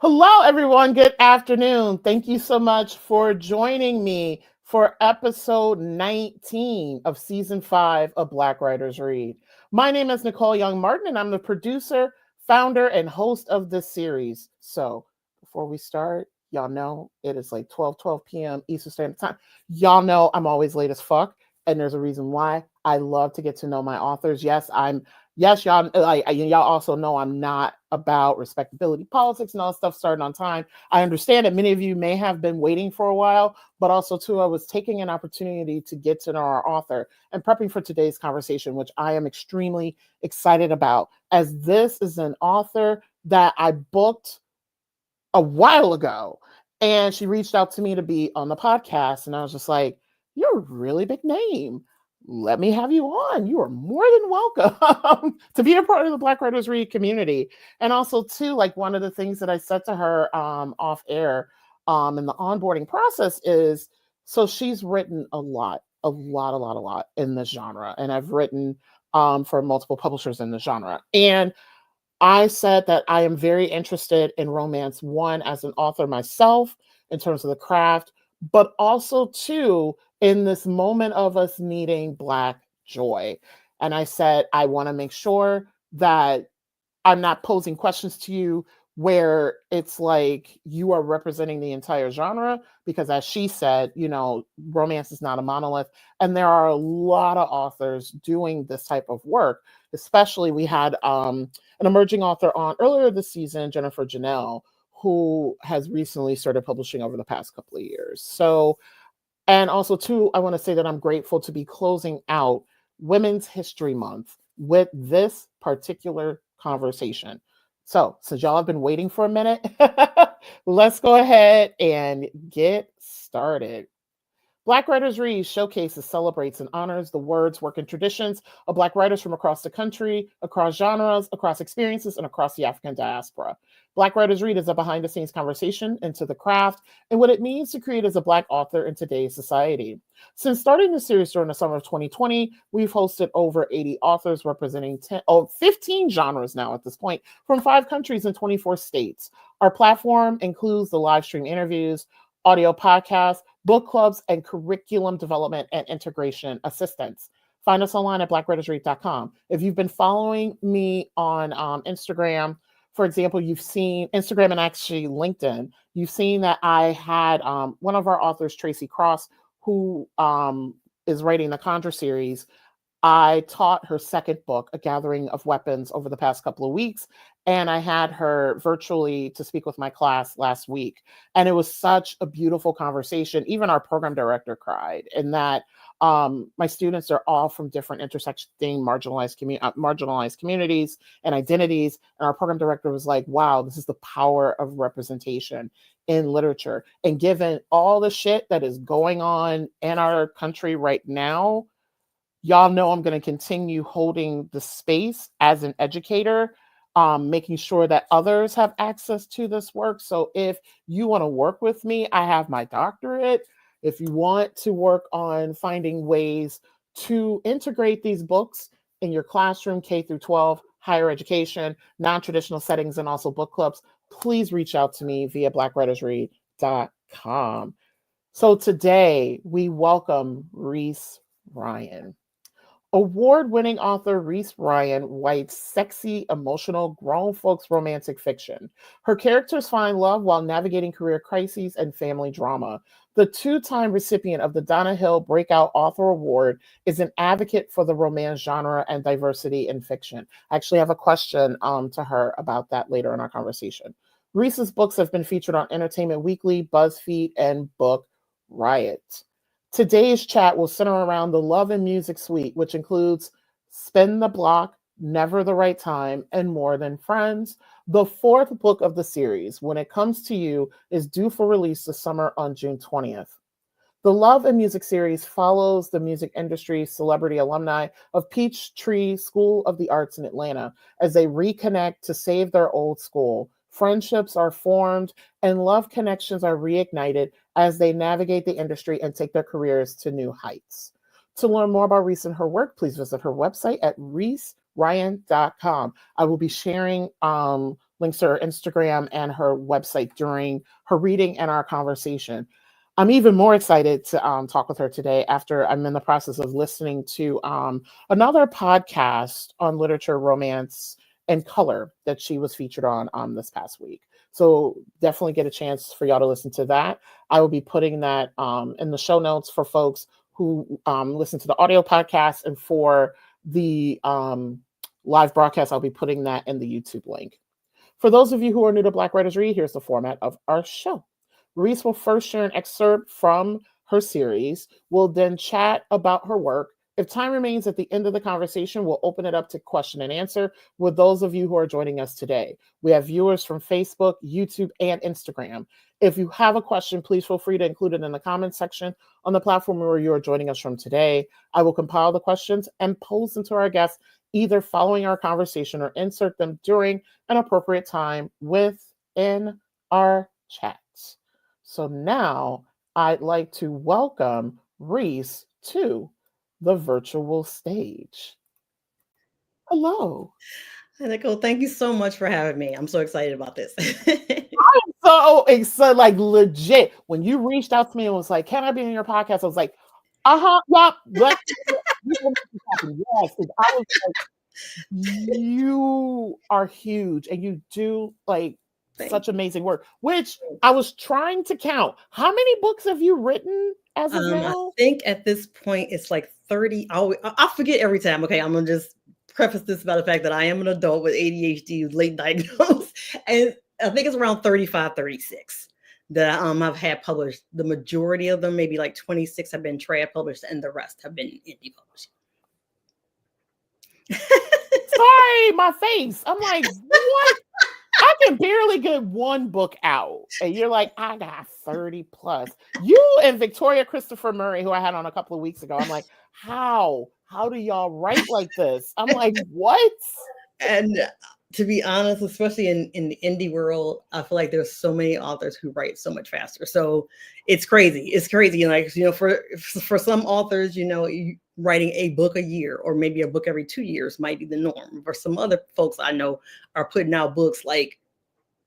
Hello, everyone. Good afternoon. Thank you so much for joining me for episode 19 of season 5 of Black Writers Read. My name is Nicole Young Martin, and I'm the producer, founder, and host of this series. So, before we start, y'all know it is like 12 p.m. Eastern Standard Time. Y'all know I'm always late as fuck, and there's a reason why. I love to get to know my authors. Yes, y'all. Y'all also know I'm not about respectability politics and all that stuff starting on time. I understand that many of you may have been waiting for a while, but also too, I was taking an opportunity to get to know our author and prepping for today's conversation, which I am extremely excited about, as this is an author that I booked a while ago, and she reached out to me to be on the podcast, and I was just like, "You're a really big name. Let me have you on. You are more than welcome to be a part of the Black Writers Read community." And also, too, like one of the things that I said to her off air in the onboarding process is, so she's written a lot in this genre, and I've written for multiple publishers in the genre. And I said that I am very interested in romance, one, as an author myself, in terms of the craft, but also, two, in this moment of us needing Black joy. And I said, I want to make sure that I'm not posing questions to you where it's like you are representing the entire genre, because as she said, romance is not a monolith, and there are a lot of authors doing this type of work. Especially, we had an emerging author on earlier this season, Jennifer Janelle, who has recently started publishing over the past couple of years. So, and also too, I want to say that I'm grateful to be closing out Women's History Month with this particular conversation. So, since y'all have been waiting for a minute, let's go ahead and get started. Black Writers Read showcases, celebrates, and honors the words, work, and traditions of Black writers from across the country, across genres, across experiences, and across the African diaspora. Black Writers Read is a behind-the-scenes conversation into the craft and what it means to create as a Black author in today's society. Since starting the series during the summer of 2020, we've hosted over 80 authors representing 15 genres now at this point, from 5 countries and 24 states. Our platform includes the live stream interviews, audio podcasts, book clubs, and curriculum development and integration assistance. Find us online at blackwritersread.com. If you've been following me on Instagram, for example, you've seen Instagram and actually LinkedIn, you've seen that I had one of our authors, Tracy Cross, who is writing the Conjure series. I taught her second book, A Gathering of Weapons, over the past couple of weeks, and I had her virtually to speak with my class last week. And it was such a beautiful conversation. Even our program director cried, in that my students are all from different intersecting marginalized communities and identities. And our program director was like, wow, this is the power of representation in literature. And given all the shit that is going on in our country right now, y'all know I'm going to continue holding the space as an educator, making sure that others have access to this work. So if you want to work with me, I have my doctorate. If you want to work on finding ways to integrate these books in your classroom, K through 12, higher education, non-traditional settings, and also book clubs, please reach out to me via blackwritersread.com. So today we welcome Reese Ryan. Award-winning author Reese Ryan writes sexy, emotional, grown folks romantic fiction. Her characters find love while navigating career crises and family drama. The 2-time recipient of the Donna Breakout Author Award is an advocate for the romance genre and diversity in fiction. I actually have a question to her about that later in our conversation. Reese's books have been featured on Entertainment Weekly, BuzzFeed, and BookRiot. Today's chat will center around the Love and Music Suite, which includes Spin the Block, Never the Right Time, and More Than Friends. The 4th book of the series, When It Comes to You, is due for release this summer on June 20th. The Love and Music series follows the music industry celebrity alumni of Peachtree School of the Arts in Atlanta as they reconnect to save their old school. Friendships are formed and love connections are reignited as they navigate the industry and take their careers to new heights. To learn more about Reese and her work, please visit her website at reeseryan.com. I will be sharing links to her Instagram and her website during her reading and our conversation. I'm even more excited to talk with her today after I'm in the process of listening to another podcast on literature, romance, and color that she was featured on this past week. So definitely get a chance for y'all to listen to that. I will be putting that in the show notes for folks who listen to the audio podcast, and for the live broadcast, I'll be putting that in the YouTube link. For those of you who are new to Black Writers Read, here's the format of our show. Reese will first share an excerpt from her series. We'll then chat about her work. If time remains at the end of the conversation, we'll open it up to question and answer with those of you who are joining us today. We have viewers from Facebook, YouTube, and Instagram. If you have a question, please feel free to include it in the comments section on the platform where you are joining us from today. I will compile the questions and pose them to our guests, either following our conversation or insert them during an appropriate time within our chats. So now I'd like to welcome Reese to the virtual stage. Hello. Hi, Nicole. Thank you so much for having me. I'm so excited about this. I'm so excited, like legit. When you reached out to me and was like, "Can I be in your podcast?" I was like, yep, let's happen. Yes, because I was like, you are huge and you do like such amazing work, which I was trying to count. How many books have you written as of I now? think at this point it's like 30. I'll forget every time. Okay, I'm gonna just preface this by the fact that I am an adult with ADHD, late diagnosed, and I think it's around 35, 36 that I've had published. The majority of them, maybe like 26, have been trad published, and the rest have been indie published. Sorry, my face. I'm like, what? I can barely get one book out. And you're like, I got 30 plus. You and Victoria Christopher Murray, who I had on a couple of weeks ago, I'm like, how? How do y'all write like this? I'm like, what? And to be honest, especially in the indie world, I feel like there's so many authors who write so much faster. So it's crazy. It's crazy. Like, for some authors, writing a book a year or maybe a book every 2 years might be the norm. For some other folks I know are putting out books like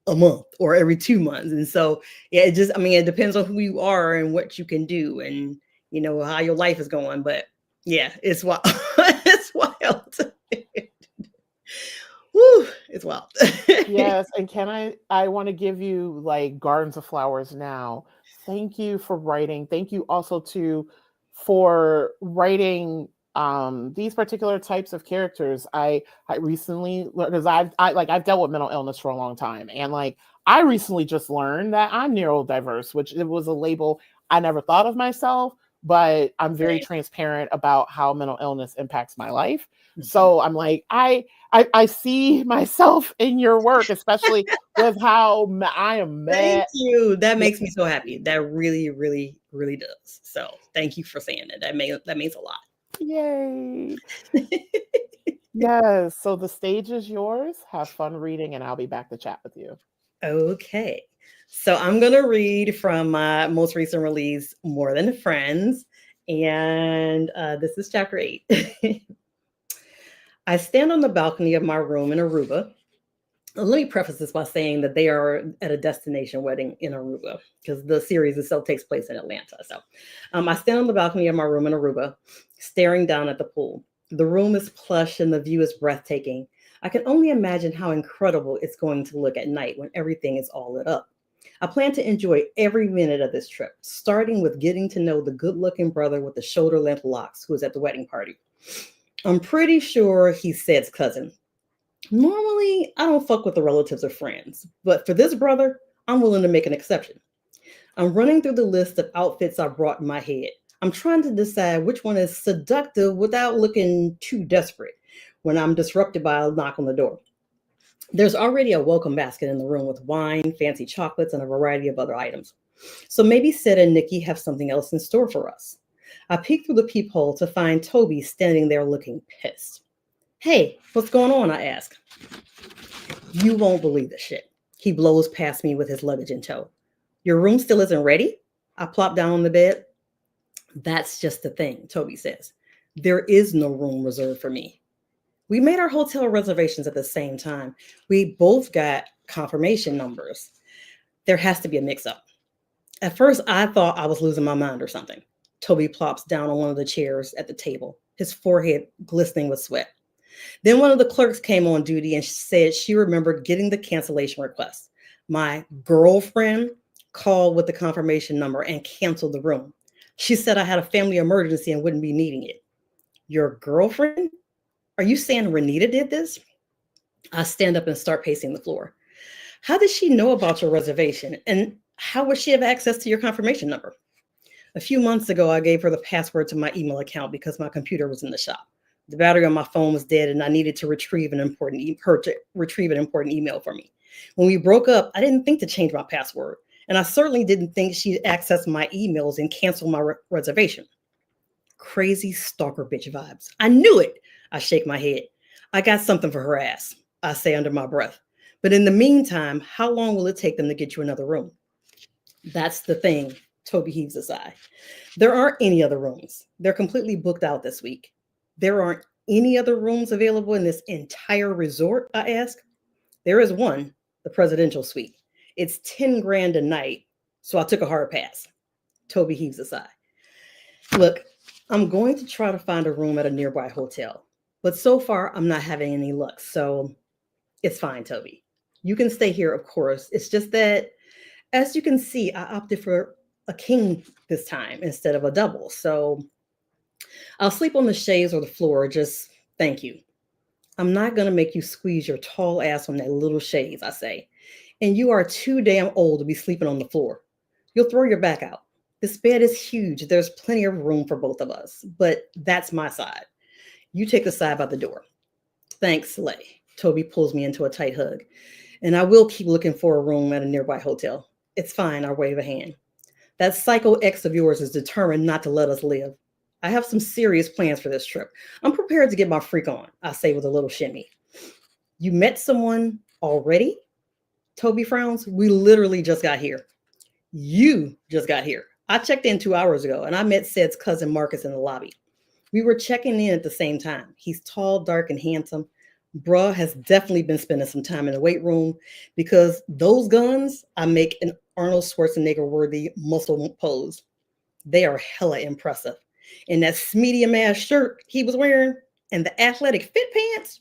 a month or every 2 months. And so, yeah, it depends on who you are and what you can do and, how your life is going. But yeah, it's wild. It's wild. Woo, it's wild. Yes, and I want to give you like gardens of flowers now. Thank you for writing. Thank you also for writing these particular types of characters. I recently learned, because I've dealt with mental illness for a long time, and like I recently just learned that I'm neurodiverse, which it was a label I never thought of myself, but I'm very transparent about how mental illness impacts my life. So I'm like, I see myself in your work, especially with how I am mad. Thank you. That makes me so happy. That really, really, really does. So thank you for saying it. That means a lot. Yay. Yes. So the stage is yours. Have fun reading, and I'll be back to chat with you. Okay. So I'm going to read from my most recent release, More Than Friends. And this is chapter 8. I stand on the balcony of my room in Aruba. Let me preface this by saying that they are at a destination wedding in Aruba because the series itself takes place in Atlanta. So I stand on the balcony of my room in Aruba, staring down at the pool. The room is plush and the view is breathtaking. I can only imagine how incredible it's going to look at night when everything is all lit up. I plan to enjoy every minute of this trip, starting with getting to know the good-looking brother with the shoulder-length locks who is at the wedding party. I'm pretty sure he's Sed's cousin. Normally, I don't fuck with the relatives or friends, but for this brother, I'm willing to make an exception. I'm running through the list of outfits I brought in my head. I'm trying to decide which one is seductive without looking too desperate when I'm disrupted by a knock on the door. There's already a welcome basket in the room with wine, fancy chocolates, and a variety of other items. So maybe Sid and Nikki have something else in store for us. I peek through the peephole to find Toby standing there looking pissed. Hey, what's going on? I ask. You won't believe this shit. He blows past me with his luggage in tow. Your room still isn't ready? I plop down on the bed. That's just the thing, Toby says. There is no room reserved for me. We made our hotel reservations at the same time. We both got confirmation numbers. There has to be a mix up. At first, I thought I was losing my mind or something. Toby plops down on one of the chairs at the table, his forehead glistening with sweat. Then one of the clerks came on duty and said she remembered getting the cancellation request. My girlfriend called with the confirmation number and canceled the room. She said I had a family emergency and wouldn't be needing it. Your girlfriend? Are you saying Renita did this? I stand up and start pacing the floor. How did she know about your reservation? And how would she have access to your confirmation number? A few months ago, I gave her the password to my email account because my computer was in the shop. The battery on my phone was dead, and I needed to retrieve an important email for me. When we broke up, I didn't think to change my password, and I certainly didn't think she'd access my emails and cancel my reservation. Crazy stalker bitch vibes. I knew it. I shake my head. I got something for her ass, I say under my breath. But in the meantime, how long will it take them to get you another room? That's the thing. Toby heaves a sigh. There aren't any other rooms. They're completely booked out this week. There aren't any other rooms available in this entire resort, I ask. There is one, the presidential suite. It's 10 grand a night, so I took a hard pass. Toby heaves a sigh. Look, I'm going to try to find a room at a nearby hotel, but so far I'm not having any luck, so it's fine, Toby. You can stay here, of course. It's just that, as you can see, I opted for a king this time instead of a double, so I'll sleep on the chaise or the floor, just thank you. I'm not going to make you squeeze your tall ass on that little chaise, I say. And you are too damn old to be sleeping on the floor. You'll throw your back out. This bed is huge. There's plenty of room for both of us, but that's my side. You take the side by the door. Thanks, Slay. Toby pulls me into a tight hug. And I will keep looking for a room at a nearby hotel. It's fine, I wave a hand. That psycho ex of yours is determined not to let us live. I have some serious plans for this trip. I'm prepared to get my freak on, I say with a little shimmy. You met someone already? Toby frowns. We literally just got here. You just got here. I checked in 2 hours ago and I met Sed's cousin Marcus in the lobby. We were checking in at the same time. He's tall, dark, and handsome. Bruh has definitely been spending some time in the weight room because those guns, I make an Arnold Schwarzenegger worthy muscle pose. They are hella impressive. And that medium ass shirt he was wearing and the athletic fit pants,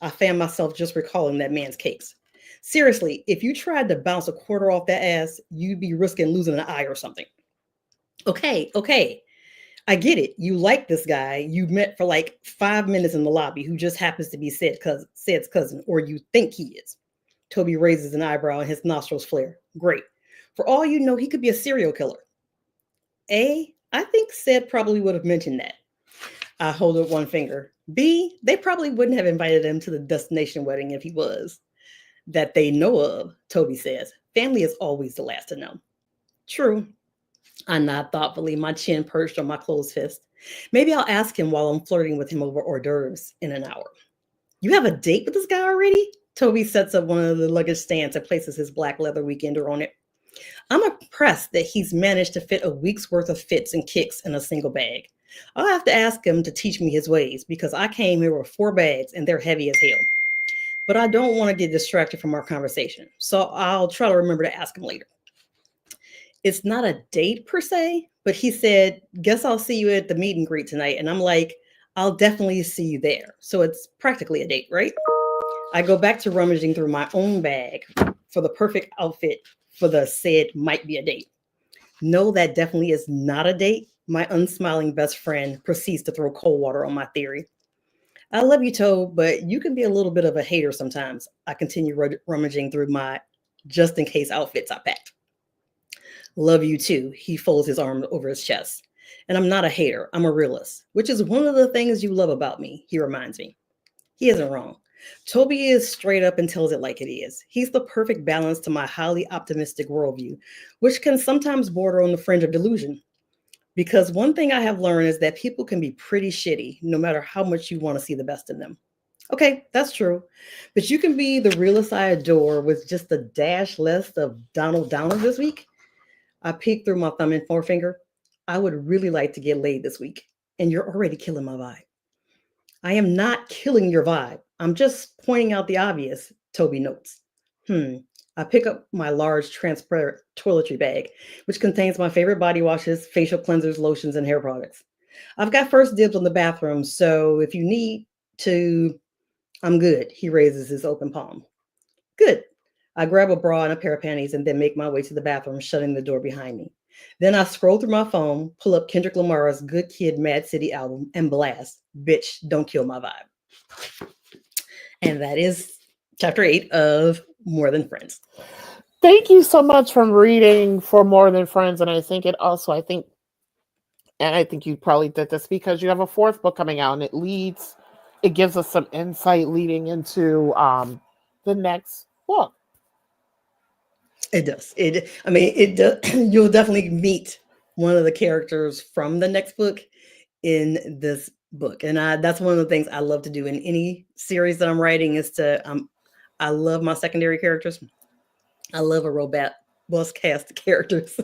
I found myself just recalling that man's cakes. Seriously, if you tried to bounce a quarter off that ass, you'd be risking losing an eye or something. Okay. I get it. You like this guy you met for like 5 minutes in the lobby who just happens to be Sed's cousin, or you think he is. Toby raises an eyebrow and his nostrils flare. Great. For all you know, he could be a serial killer. I think Sed probably would have mentioned that. I hold up one finger. B, they probably wouldn't have invited him to the destination wedding if he was. That they know of, Toby says. Family is always the last to know. True. I nod thoughtfully, my chin perched on my closed fist. Maybe I'll ask him while I'm flirting with him over hors d'oeuvres in an hour. You have a date with this guy already? Toby sets up one of the luggage stands and places his black leather weekender on it. I'm impressed that he's managed to fit a week's worth of fits and kicks in a single bag. I'll have to ask him to teach me his ways because I came here with 4 bags and they're heavy as hell. But I don't want to get distracted from our conversation, so I'll try to remember to ask him later. It's not a date per se, but he said, guess I'll see you at the meet and greet tonight. And I'm like, I'll definitely see you there. So it's practically a date, right? I go back to rummaging through my own bag for the perfect outfit for the said might be a date. No, that definitely is not a date. My unsmiling best friend proceeds to throw cold water on my theory. I love you, Toe, but you can be a little bit of a hater sometimes. I continue rummaging through my just in case outfits I packed. Love you too. He folds his arm over his chest. And I'm not a hater. I'm a realist, which is one of the things you love about me, he reminds me. He isn't wrong. Toby is straight up and tells it like it is. He's the perfect balance to my highly optimistic worldview, which can sometimes border on the fringe of delusion. Because one thing I have learned is that people can be pretty shitty, no matter how much you want to see the best in them. Okay, that's true. But you can be the realist I adore with just a dash less of Donald Downer this week. I peek through my thumb and forefinger. I would really like to get laid this week, and you're already killing my vibe. I am not killing your vibe. I'm just pointing out the obvious, Toby notes. Hmm. I pick up my large transparent toiletry bag, which contains my favorite body washes, facial cleansers, lotions, and hair products. I've got first dibs on the bathroom, so if you need to, I'm good. He raises his open palm. Good. I grab a bra and a pair of panties and then make my way to the bathroom, shutting the door behind me. Then I scroll through my phone, pull up Kendrick Lamar's Good Kid, Mad City album, and blast, Bitch, Don't Kill My Vibe. And that is chapter 8 of More Than Friends. Thank you so much for reading for More Than Friends. And I think it also, and I think you probably did this because you have a fourth book coming out, and it gives us some insight leading into the next book. It does. It does. You'll definitely meet one of the characters from the next book in this book. And that's one of the things I love to do in any series that I'm writing is I love my secondary characters. I love a robust cast of characters.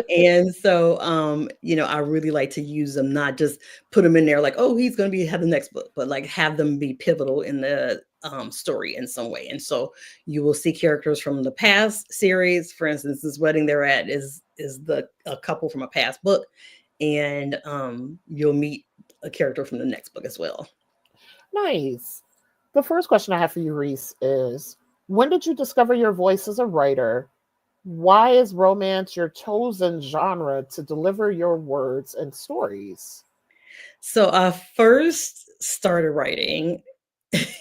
And so, I really like to use them, not just put them in there like, oh, he's going to have the next book, but like have them be pivotal in the story in some way. And so you will see characters from the past series. For instance, this wedding they're at is a couple from a past book, and you'll meet a character from the next book as well. Nice. The first question I have for you, Reese, is when did you discover your voice as a writer? Why is romance your chosen genre to deliver your words and stories? So I first started writing,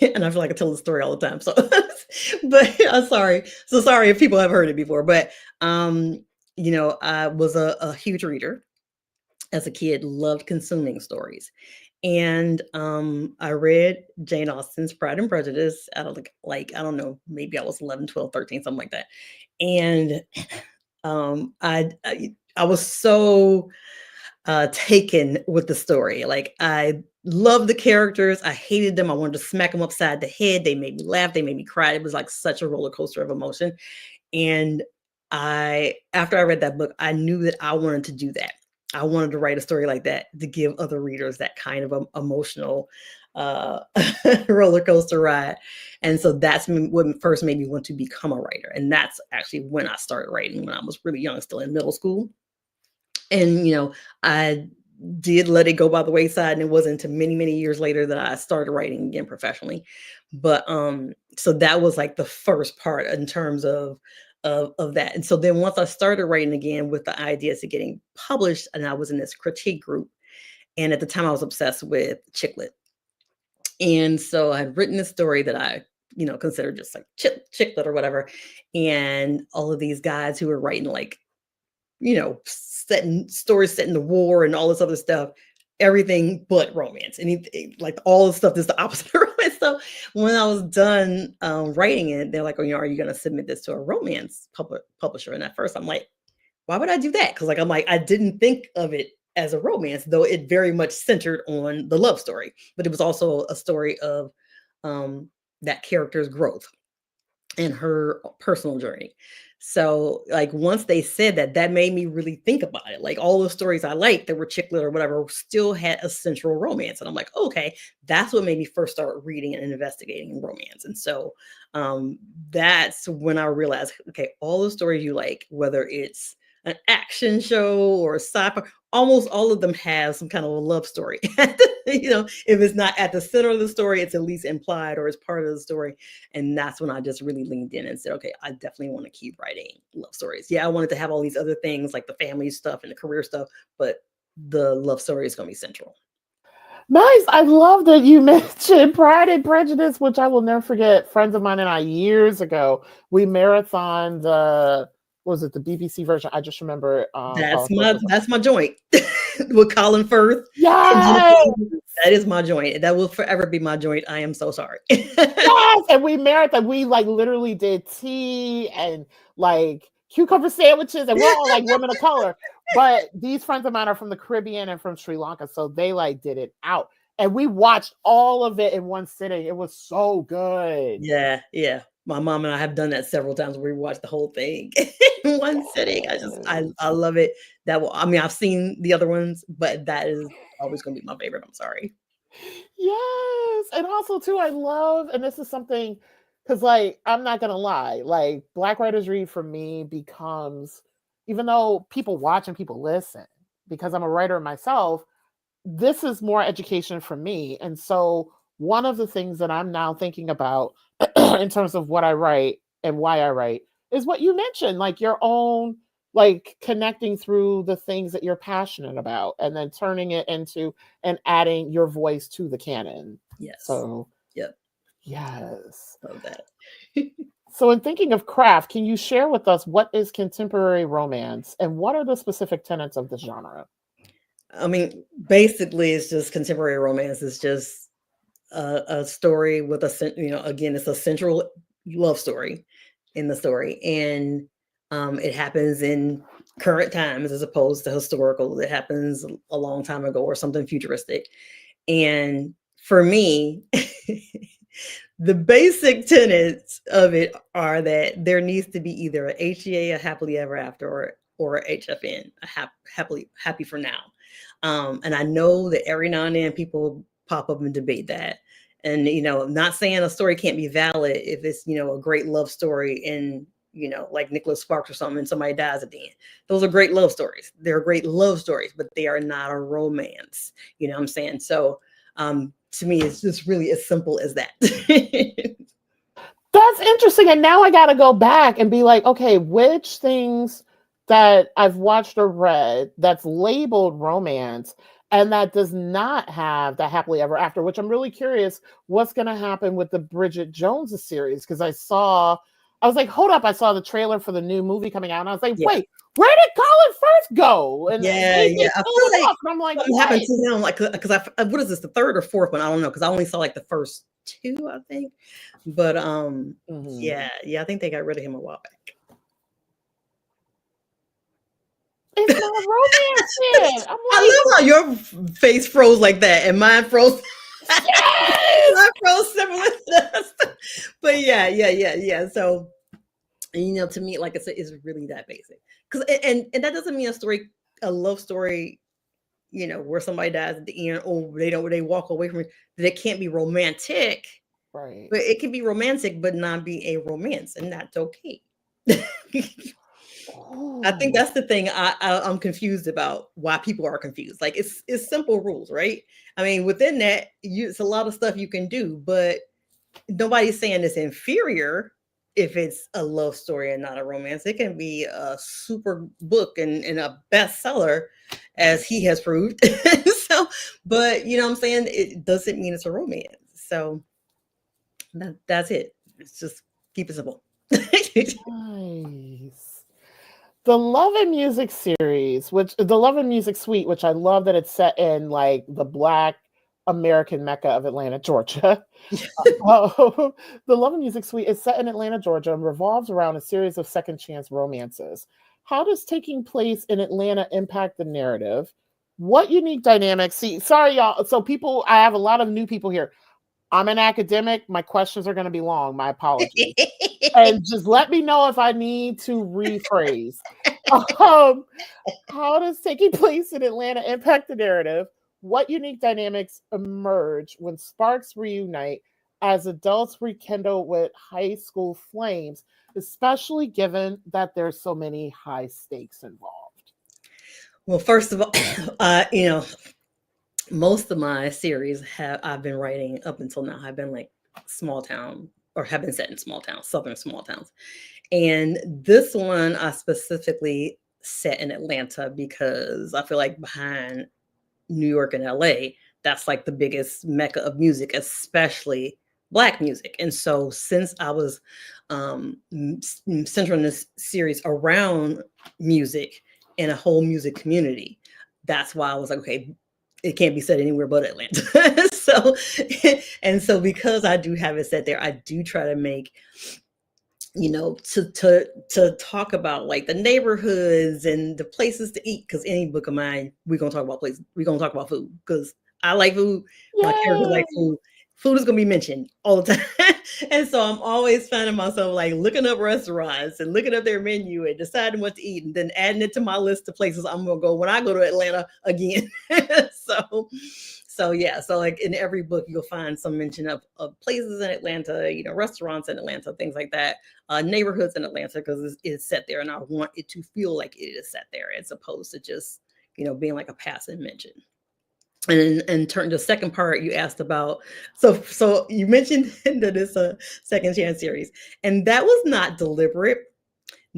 and I feel like I tell the story all the time. So, but I'm sorry. So sorry if people have heard it before. But I was a huge reader as a kid. Loved consuming stories, and I read Jane Austen's Pride and Prejudice out of like I don't know, maybe I was 11, 12, 13, something like that. And I was so taken with the story. Like I loved the characters. I hated them. I wanted to smack them upside the head. They made me laugh. They made me cry. It was like such a roller coaster of emotion. And after I read that book, I knew that I wanted to do that. I wanted to write a story like that to give other readers that kind of emotional uh, roller coaster ride. And so that's what first made me want to become a writer. And that's actually when I started writing when I was really young, still in middle school. And I did let it go by the wayside, and it wasn't until many many years later that I started writing again professionally. But so that was like the first part in terms of that. And so then once I started writing again with the ideas of getting published, and I was in this critique group, and at the time I was obsessed with chick lit. And so I had written a story that I considered just like chick lit or whatever, and all of these guys who were writing like setting stories set in the war and all this other stuff, everything but romance. Anything like all the stuff that's the opposite of romance. So when I was done writing it, they're like, "Oh, are you going to submit this to a romance publisher?" And at first, I'm like, "Why would I do that?" Because I'm like, I didn't think of it as a romance, though it very much centered on the love story, but it was also a story of that character's growth and her personal journey. So, like, once they said that, that made me really think about it. Like, all the stories I liked that were chick lit or whatever still had a central romance. And I'm like, okay, that's what made me first start reading and investigating romance. And so that's when I realized, okay, all the stories you like, whether it's an action show or a sci-fi, almost all of them have some kind of a love story. If it's not at the center of the story, it's at least implied or it's part of the story. And that's when I just really leaned in and said, okay, I definitely want to keep writing love stories. Yeah, I wanted to have all these other things like the family stuff and the career stuff, but the love story is going to be central. Nice. I love that you mentioned Pride and Prejudice, which I will never forget. Friends of mine and I years ago, we marathoned the BBC version? I just remember That's my joint with Colin Firth and Jennifer. Yes. That is my joint. That will forever be my joint. I am so sorry. Yes. And we marathon. We like literally did tea and like cucumber sandwiches, and we're all like women of color. But these friends of mine are from the Caribbean and from Sri Lanka, so they like did it out. And we watched all of it in one sitting. It was so good. Yeah, yeah. My mom and I have done that several times where we watched the whole thing in one sitting. I love it. I've seen the other ones, but that is always gonna be my favorite. I'm sorry. Yes. and also too, I love, and this is something, because like I'm not gonna lie, like Black Writers Read for me becomes, even though people watch and people listen, because I'm a writer myself, this is more education for me. And so one of the things that I'm now thinking about in terms of what I write and why I write is what you mentioned, like your own, like connecting through the things that you're passionate about and then turning it into and adding your voice to the canon. Yes. So, Yep. yes. Love that. So, in thinking of craft, can you share with us what is contemporary romance and what are the specific tenets of the genre? I mean, basically, it's just contemporary romance. It's just a story with again, it's a central love story in the story, and it happens in current times as opposed to historical. It happens a long time ago or something futuristic. And for me, the basic tenets of it are that there needs to be either a HEA, a happily ever after, or a HFN, happy for now. And I know that every now and then people pop up and debate that. And, I'm not saying a story can't be valid if it's, a great love story and, like Nicholas Sparks or something, and somebody dies at the end. Those are great love stories. They're great love stories, but they are not a romance. You know what I'm saying? So to me, it's just really as simple as that. That's interesting. And now I got to go back and be like, okay, which things that I've watched or read that's labeled romance and that does not have the happily ever after, which I'm really curious what's going to happen with the Bridget Jones series. Because I was like, hold up, I saw the trailer for the new movie coming out and I was like, wait, where did Colin Firth go? And yeah. I feel like and I'm like, something happened to him, like, because what is this, the third or fourth one? I don't know, because I only saw like the first two, I think. But yeah, I think they got rid of him a while back. It's not romance. I'm like, I love how your face froze like that and mine froze. Yes! Mine froze similar. But yeah. So, to me, like I said, it's really that basic. Because and that doesn't mean a love story, where somebody dies at the end, or they walk away from it, that it can't be romantic. Right. But it can be romantic, but not be a romance, and that's okay. I think that's the thing I'm confused about, why people are confused. Like it's simple rules, right? I mean, within that, it's a lot of stuff you can do, but nobody's saying it's inferior if it's a love story and not a romance. It can be a super book and a bestseller, as he has proved. So, but you know what I'm saying? It doesn't mean it's a romance. So that's it. It's just keep it simple. Nice. The Love and Music series, the Love and Music suite, which I love that it's set in like the Black American Mecca of Atlanta, Georgia. The Love and Music suite is set in Atlanta, Georgia, and revolves around a series of second chance romances. How does taking place in Atlanta impact the narrative? What unique dynamics? See, sorry, y'all. So I have a lot of new people here. I'm an academic. My questions are going to be long. My apologies. And just let me know if I need to rephrase. How does taking place in Atlanta impact the narrative? What unique dynamics emerge when sparks reunite as adults rekindle with high school flames, especially given that there's so many high stakes involved? Well, first of all, most of my series I've been writing up until now have been like small town, or have been set in small towns, southern small towns. And this one I specifically set in Atlanta because I feel like behind New York and LA, that's like the biggest mecca of music, especially Black music. And so since I was centering this series around music and a whole music community, that's why I was like, okay, it can't be set anywhere but Atlanta. So because I do have it set there, I do try to make, to talk about like the neighborhoods and the places to eat. Because any book of mine, we're gonna talk about places. We're gonna talk about food because I like food. My characters like food. Food is gonna be mentioned all the time. And so I'm always finding myself like looking up restaurants and looking up their menu and deciding what to eat, and then adding it to my list of places I'm gonna go when I go to Atlanta again. So yeah, so like in every book you'll find some mention of places in Atlanta, restaurants in Atlanta, things like that, neighborhoods in Atlanta, because it's set there, and I want it to feel like it is set there as opposed to just being like a passing mention. And turn to the second part you asked about. So you mentioned that it's a second chance series, and that was not deliberate.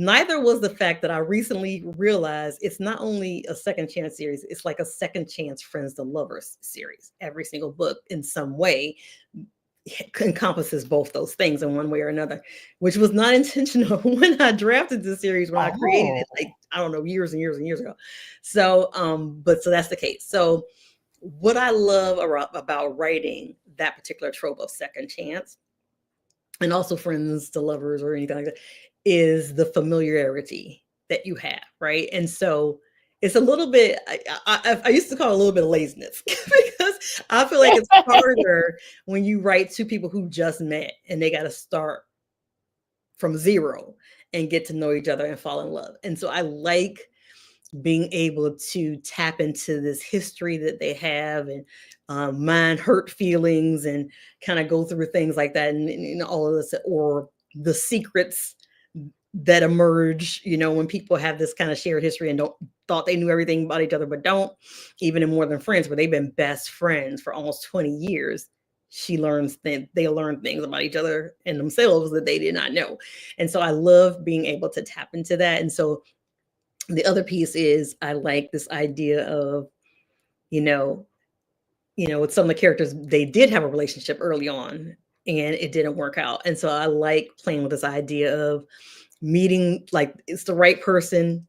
Neither was the fact that I recently realized it's not only a second chance series, it's like a second chance friends to lovers series. Every single book in some way encompasses both those things in one way or another, which was not intentional when I drafted the series, when I created it, like, I don't know, years and years and years ago. So, so that's the case. So what I love about writing that particular trope of second chance, and also friends to lovers or anything like that, is the familiarity that you have, right? And so it's a little bit, I used to call it a little bit of laziness because I feel like it's harder when you write two people who just met and they got to start from zero and get to know each other and fall in love. And so I like being able to tap into this history that they have, and mind hurt feelings, and kind of go through things like that, and all of this, or the secrets that emerge, when people have this kind of shared history and thought they knew everything about each other, but don't, even in More Than Friends, where they've been best friends for almost 20 years. They learn things about each other and themselves that they did not know. And so I love being able to tap into that. And so the other piece is I like this idea of, with some of the characters, they did have a relationship early on and it didn't work out. And so I like playing with this idea of meeting, like, it's the right person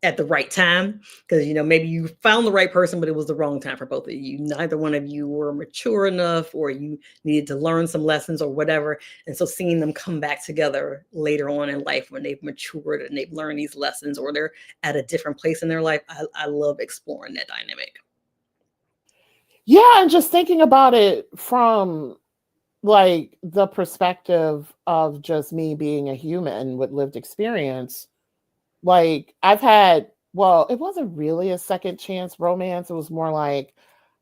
at the right time, because maybe you found the right person, but it was the wrong time for both of you. Neither one of you were mature enough, or you needed to learn some lessons or whatever. And so seeing them come back together later on in life when they've matured and they've learned these lessons, or they're at a different place in their life, I love exploring that dynamic. Yeah, and just thinking about it from like the perspective of just me being a human with lived experience. Like, I've had, well, it wasn't really a second chance romance. It was more like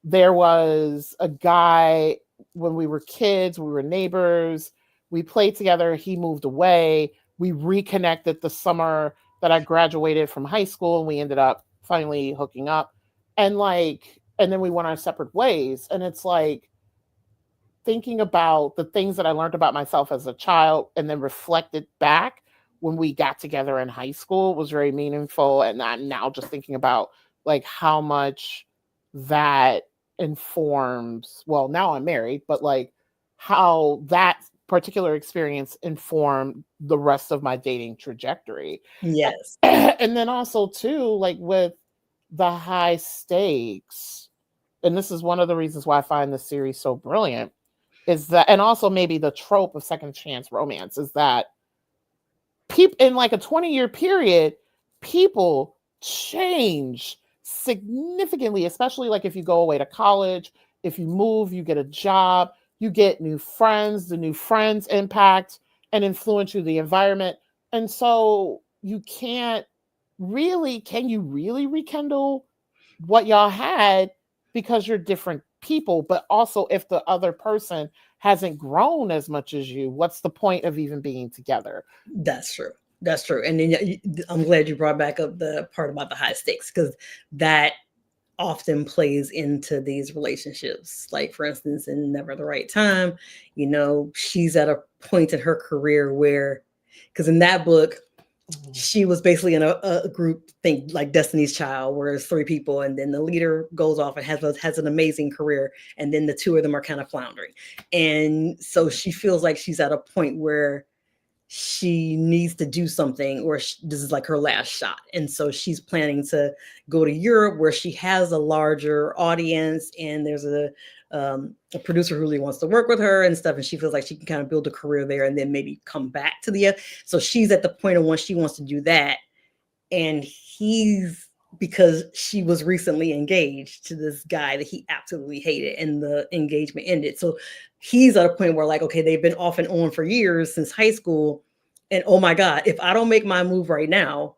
there was a guy when we were kids, we were neighbors, we played together, he moved away, we reconnected the summer that I graduated from high school, and we ended up finally hooking up. And then we went our separate ways. And it's like thinking about the things that I learned about myself as a child and then reflected back when we got together in high school was very meaningful. And I'm now just thinking about like how much that informs, well, now I'm married, but like how that particular experience informed the rest of my dating trajectory. Yes. And then also too, like with the high stakes, and this is one of the reasons why I find this series so brilliant, is that, and also maybe the trope of second chance romance, is that people in like a 20-year period, people change significantly, especially like if you go away to college, if you move, you get a job, you get new friends, the new friends impact and influence you, the environment. And so can you really rekindle what y'all had because you're different people? But also, if the other person hasn't grown as much as you, what's the point of even being together? That's true. That's true. And then I'm glad you brought back up the part about the high stakes, because that often plays into these relationships. Like, for instance, in Never the Right Time, she's at a point in her career where, because in that book, she was basically in a group thing like Destiny's Child, where it's 3 people, and then the leader goes off and has an amazing career, and then the 2 of them are kind of floundering. And so she feels like she's at a point where she needs to do something, or this is like her last shot. And so she's planning to go to Europe, where she has a larger audience, and there's a producer who really wants to work with her and stuff. And she feels like she can kind of build a career there and then maybe come back to so she's at the point of when she wants to do that. And because she was recently engaged to this guy that he absolutely hated, and the engagement ended. So he's at a point where, like, okay, they've been off and on for years since high school. And oh my God, if I don't make my move right now,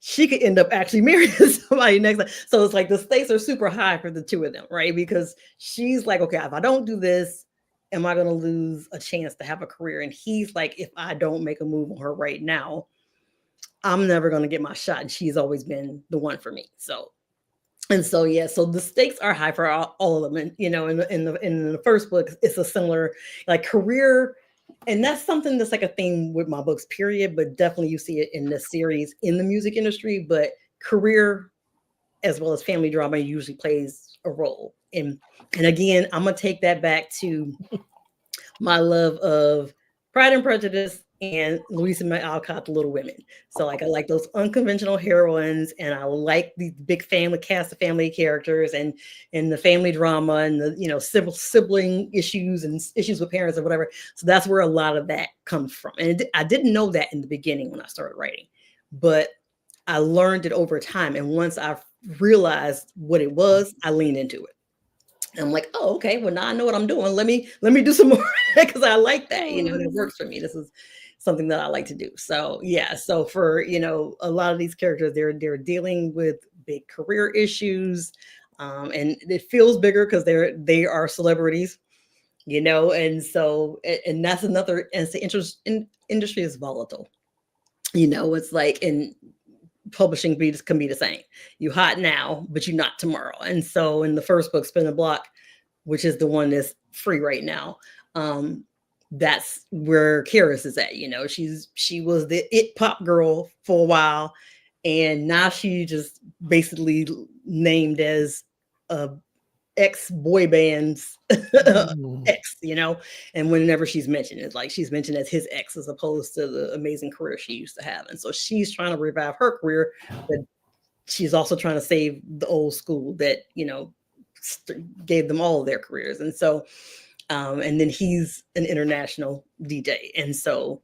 she could end up actually marrying somebody next time. So it's like the stakes are super high for the two of them, right? Because she's like, okay, if I don't do this, am I going to lose a chance to have a career? And he's like, if I don't make a move on her right now, I'm never going to get my shot. And she's always been the one for me. So yeah, so the stakes are high for all of them. And in the first book, it's a similar like career, and that's something that's like a theme with my books, period. But definitely you see it in this series in the music industry. But career as well as family drama usually plays a role. And again, I'm gonna take that back to my love of Pride and Prejudice and Louisa May Alcott, The Little Women. So like I like those unconventional heroines, and I like the big family cast of family characters and the family drama and the sibling issues and issues with parents or whatever. So that's where a lot of that comes from. And I didn't know that in the beginning when I started writing, but I learned it over time. And once I realized what it was, I leaned into it. I'm like, oh, okay. Well, now I know what I'm doing. Let me do some more because I like that, and it works for me. This is something that I like to do. So yeah. So for a lot of these characters, they're dealing with big career issues, and it feels bigger because they are celebrities, and so and that's another. And the industry is volatile. It's like in publishing can be the same. You hot now, but you're not tomorrow. And so in the first book, Spin the Block, which is the one that's free right now, that's where Karis is at. She was the it pop girl for a while, and now she just basically named as a ex boy band's ex, and whenever she's mentioned, it's like she's mentioned as his ex as opposed to the amazing career she used to have. And so she's trying to revive her career, but she's also trying to save the old school that gave them all of their careers. And so and then he's an international DJ, and so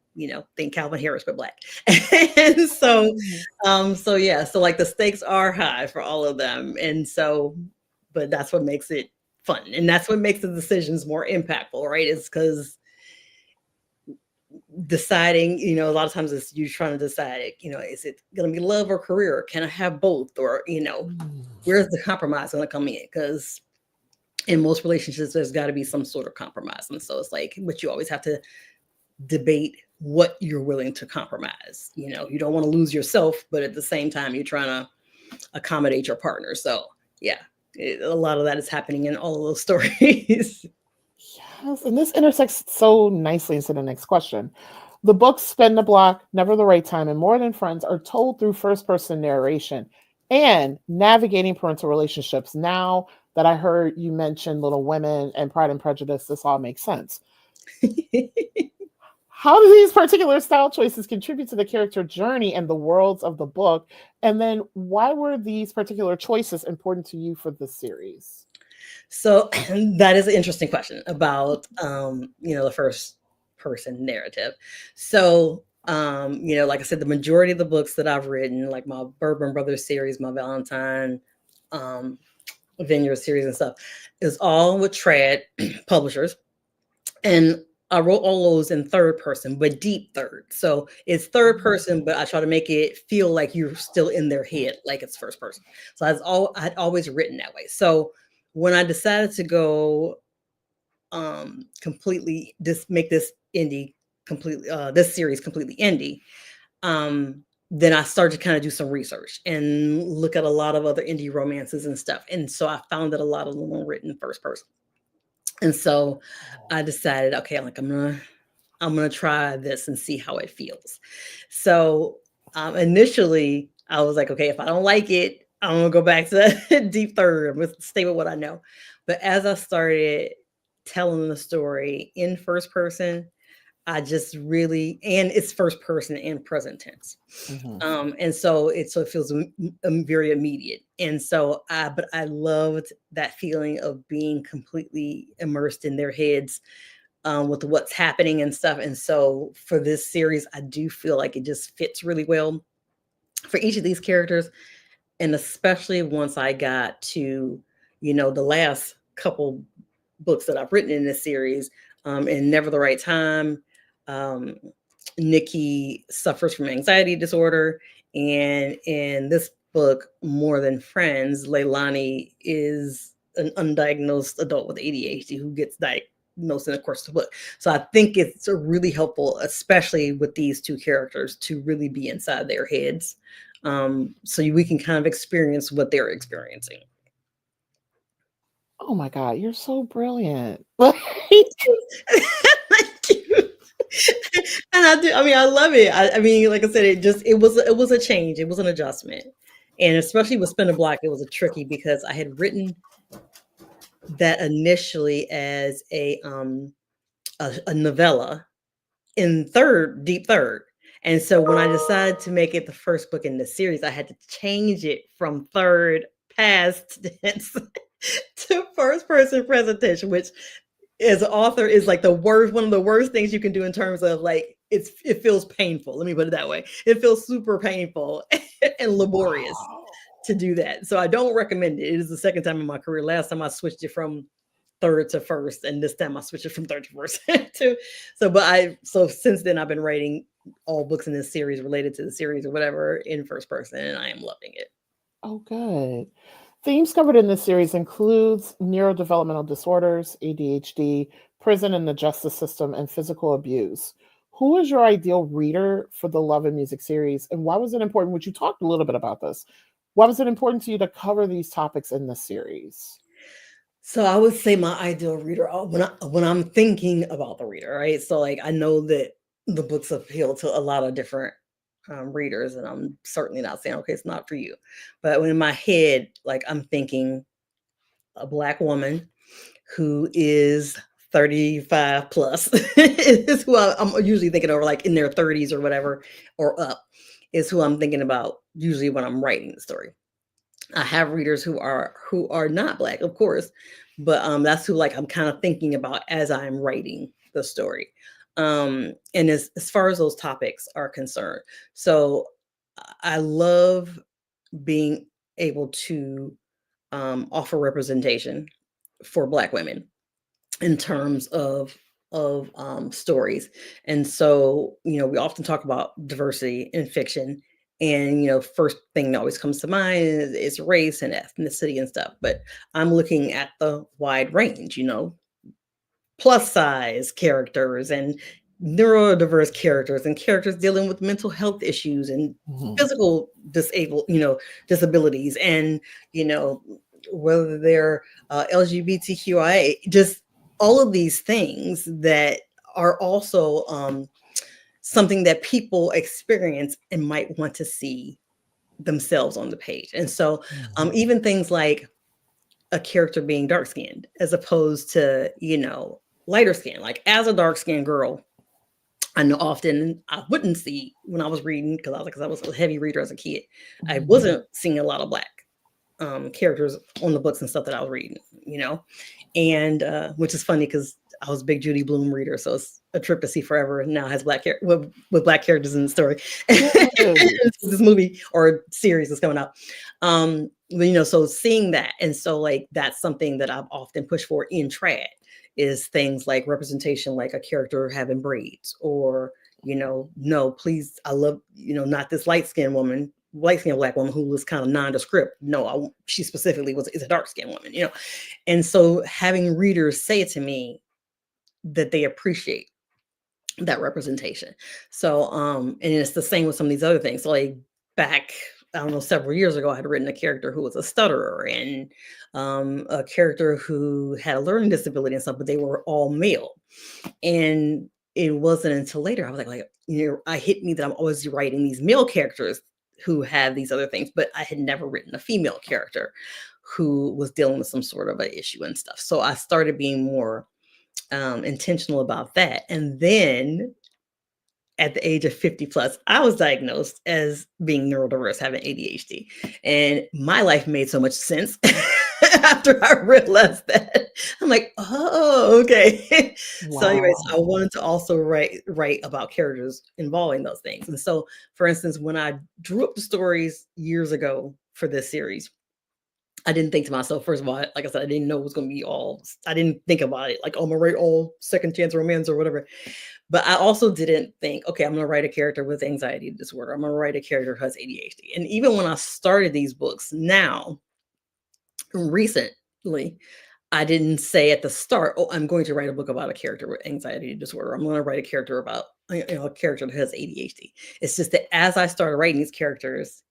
think Calvin Harris but black. And so yeah, so like the stakes are high for all of them, and so but that's what makes it fun, and that's what makes the decisions more impactful, right? It's because deciding, a lot of times it's you trying to decide, is it going to be love or career? Can I have both? Or where's the compromise going to come in? Because in most relationships there's got to be some sort of compromise, and so it's like, but you always have to debate what you're willing to compromise. You don't want to lose yourself, but at the same time you're trying to accommodate your partner. So yeah, a lot of that is happening in all of those stories. Yes, and this intersects so nicely into the next question. The books Spin the Block, Never the Right Time, and More Than Friends are told through first-person narration and navigating parental relationships. Now that I heard you mention Little Women and Pride and Prejudice, this all makes sense. How do these particular style choices contribute to the character journey and the worlds of the book? And then why were these particular choices important to you for this series? So that is an interesting question about, the first person narrative. So, like I said, the majority of the books that I've written, like my Bourbon Brothers series, my Valentine Vineyard series and stuff, is all with trad publishers. And I wrote all those in third person, but deep third. So it's third person, but I try to make it feel like you're still in their head, like it's first person. So I'd always written that way. So when I decided to go completely make this indie completely this series completely indie, then I started to kind of do some research and look at a lot of other indie romances and stuff. And so I found that a lot of them were written first person. And so I decided, okay, I'm gonna try this and see how it feels. So initially I was like, okay, if I don't like it, I'm gonna go back to deep third. I'm gonna stay with what I know. But as I started telling the story in first person, I just really, and it's first person and present tense. And so it feels very immediate. And so but I loved that feeling of being completely immersed in their heads with what's happening and stuff. And so for this series, I do feel like it just fits really well for each of these characters. And especially once I got to, the last couple books that I've written in this series, and Never the Right Time, Nikki suffers from anxiety disorder, And in this book, More Than Friends, Leilani is an undiagnosed adult with ADHD who gets diagnosed in the course of the book. So I think it's really helpful, especially with these two characters, to really be inside their heads, so we can kind of experience what they're experiencing. Oh my God, you're so brilliant. Thank you. And I do. I mean, I love it. I mean, like I said, it was a change. It was an adjustment, and especially with Spin a Block, it was a tricky because I had written that initially as a novella in deep third. And so when I decided to make it the first book in the series, I had to change it from third past tense to first person presentation, which as an author is like one of the worst things you can do in terms of like it feels painful. Let me put it that way. It feels super painful and laborious Wow. to do that. So I don't recommend it. It is the second time in my career. Last time I switched it from third to first, and this time I switched it from third to first too. So since then I've been writing all books in this series related to the series or whatever in first person, and I am loving it. Oh, good. Themes covered in this series includes neurodevelopmental disorders, ADHD, prison and the justice system, and physical abuse. Who is your ideal reader for the Love and Music series, and why was it important? Which you talked a little bit about this. Why was it important to you to cover these topics in the series? So I would say my ideal reader when I'm thinking about the reader, right? So like I know that the books appeal to a lot of different readers, and I'm certainly not saying okay, it's not for you. But when in my head, like I'm thinking a Black woman who is 35 plus is who I'm usually thinking over, like in their 30s or whatever or up, is who I'm thinking about usually when I'm writing the story. I have readers who are not Black, of course, but that's who like I'm kind of thinking about as I'm writing the story. And as far as those topics are concerned, so I love being able to offer representation for Black women in terms of stories. And so, we often talk about diversity in fiction. And first thing that always comes to mind is race and ethnicity and stuff. But I'm looking at the wide range, plus size characters and neurodiverse characters and characters dealing with mental health issues and Mhm. physical disabilities, and you know whether they're LGBTQIA, just all of these things that are also something that people experience and might want to see themselves on the page. And so Mhm. even things like a character being dark skinned as opposed to, lighter skin. Like as a dark skinned girl, I know often I wouldn't see when I was reading because I was a heavy reader as a kid. I Mhm. wasn't seeing a lot of Black characters on the books and stuff that I was reading, and which is funny because I was a big Judy Blume reader, so it's a trip to see Forever now has with Black characters in the story. Yes. This movie or series is coming out. But, so seeing that, and so like that's something that I've often pushed for in trad is things like representation, like a character having braids, or no, please, I love not this light skinned Black woman who was kind of nondescript. No, she specifically is a dark skinned woman, and so having readers say to me that they appreciate that representation. So, and it's the same with some of these other things. So like back, I don't know, several years ago, I had written a character who was a stutterer and a character who had a learning disability and stuff, but they were all male. And it wasn't until later I was I hit me that I'm always writing these male characters who have these other things, but I had never written a female character who was dealing with some sort of an issue and stuff. So I started being more intentional about that. And then at the age of 50 plus, I was diagnosed as being neurodiverse, having ADHD. And my life made so much sense after I realized that. I'm like, oh, okay. So, anyways, I Wow. wanted to also write about characters involving those things. And so, for instance, when I drew up the stories years ago for this series, I didn't think to myself, first of all, like I said, I didn't know it was going to be all, I didn't think about it like, oh, I'm going to write all second chance romance or whatever. But I also didn't think, okay, I'm going to write a character with anxiety disorder. I'm going to write a character who has ADHD. And even when I started these books now, recently, I didn't say at the start, oh, I'm going to write a book about a character with anxiety disorder. I'm going to write a character about, a character that has ADHD. It's just that as I started writing these characters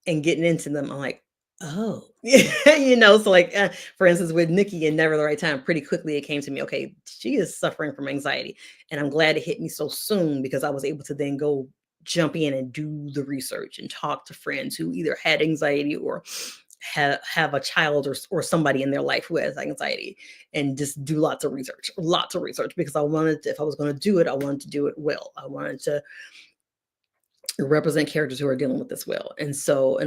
and getting into them, I'm like, oh, so like, for instance, with Nikki and Never the Right Time, pretty quickly it came to me, okay, she is suffering from anxiety. And I'm glad it hit me so soon because I was able to then go jump in and do the research and talk to friends who either had anxiety or have a child or somebody in their life who has anxiety, and just do lots of research because I wanted to, if I was going to do it, I wanted to do it well. I wanted to represent characters who are dealing with this well. And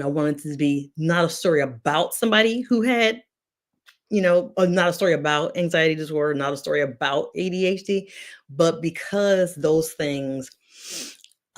I wanted to be not a story about somebody who had, not a story about anxiety disorder, not a story about ADHD, but because those things,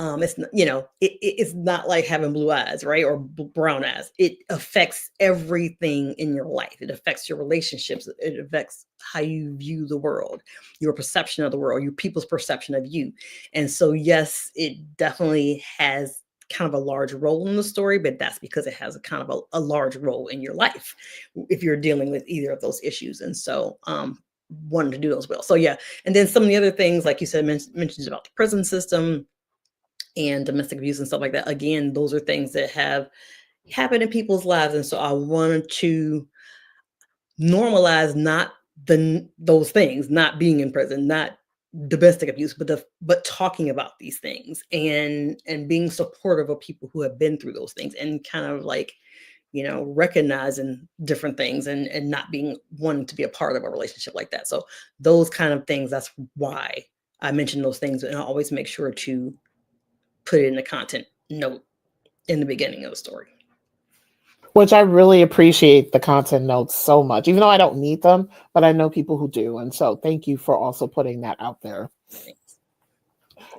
it's not like having blue eyes, right? Or brown eyes. It affects everything in your life. It affects your relationships. It affects how you view the world, your perception of the world, your people's perception of you. And so, yes, it definitely has kind of a large role in the story, but that's because it has a kind of a large role in your life if you're dealing with either of those issues. And so, wanted to do those well. So yeah. And then some of the other things, like you said, mentions about the prison system and domestic abuse and stuff like that. Again, those are things that have happened in people's lives. And so I wanted to normalize those things, not being in prison, not domestic abuse, but talking about these things and being supportive of people who have been through those things, and kind of like, recognizing different things and not being wanting to be a part of a relationship like that. So those kind of things, that's why I mention those things. And I always make sure to put it in the content note in the beginning of the story. Which I really appreciate the content notes so much, even though I don't need them, but I know people who do. And so thank you for also putting that out there. Thanks.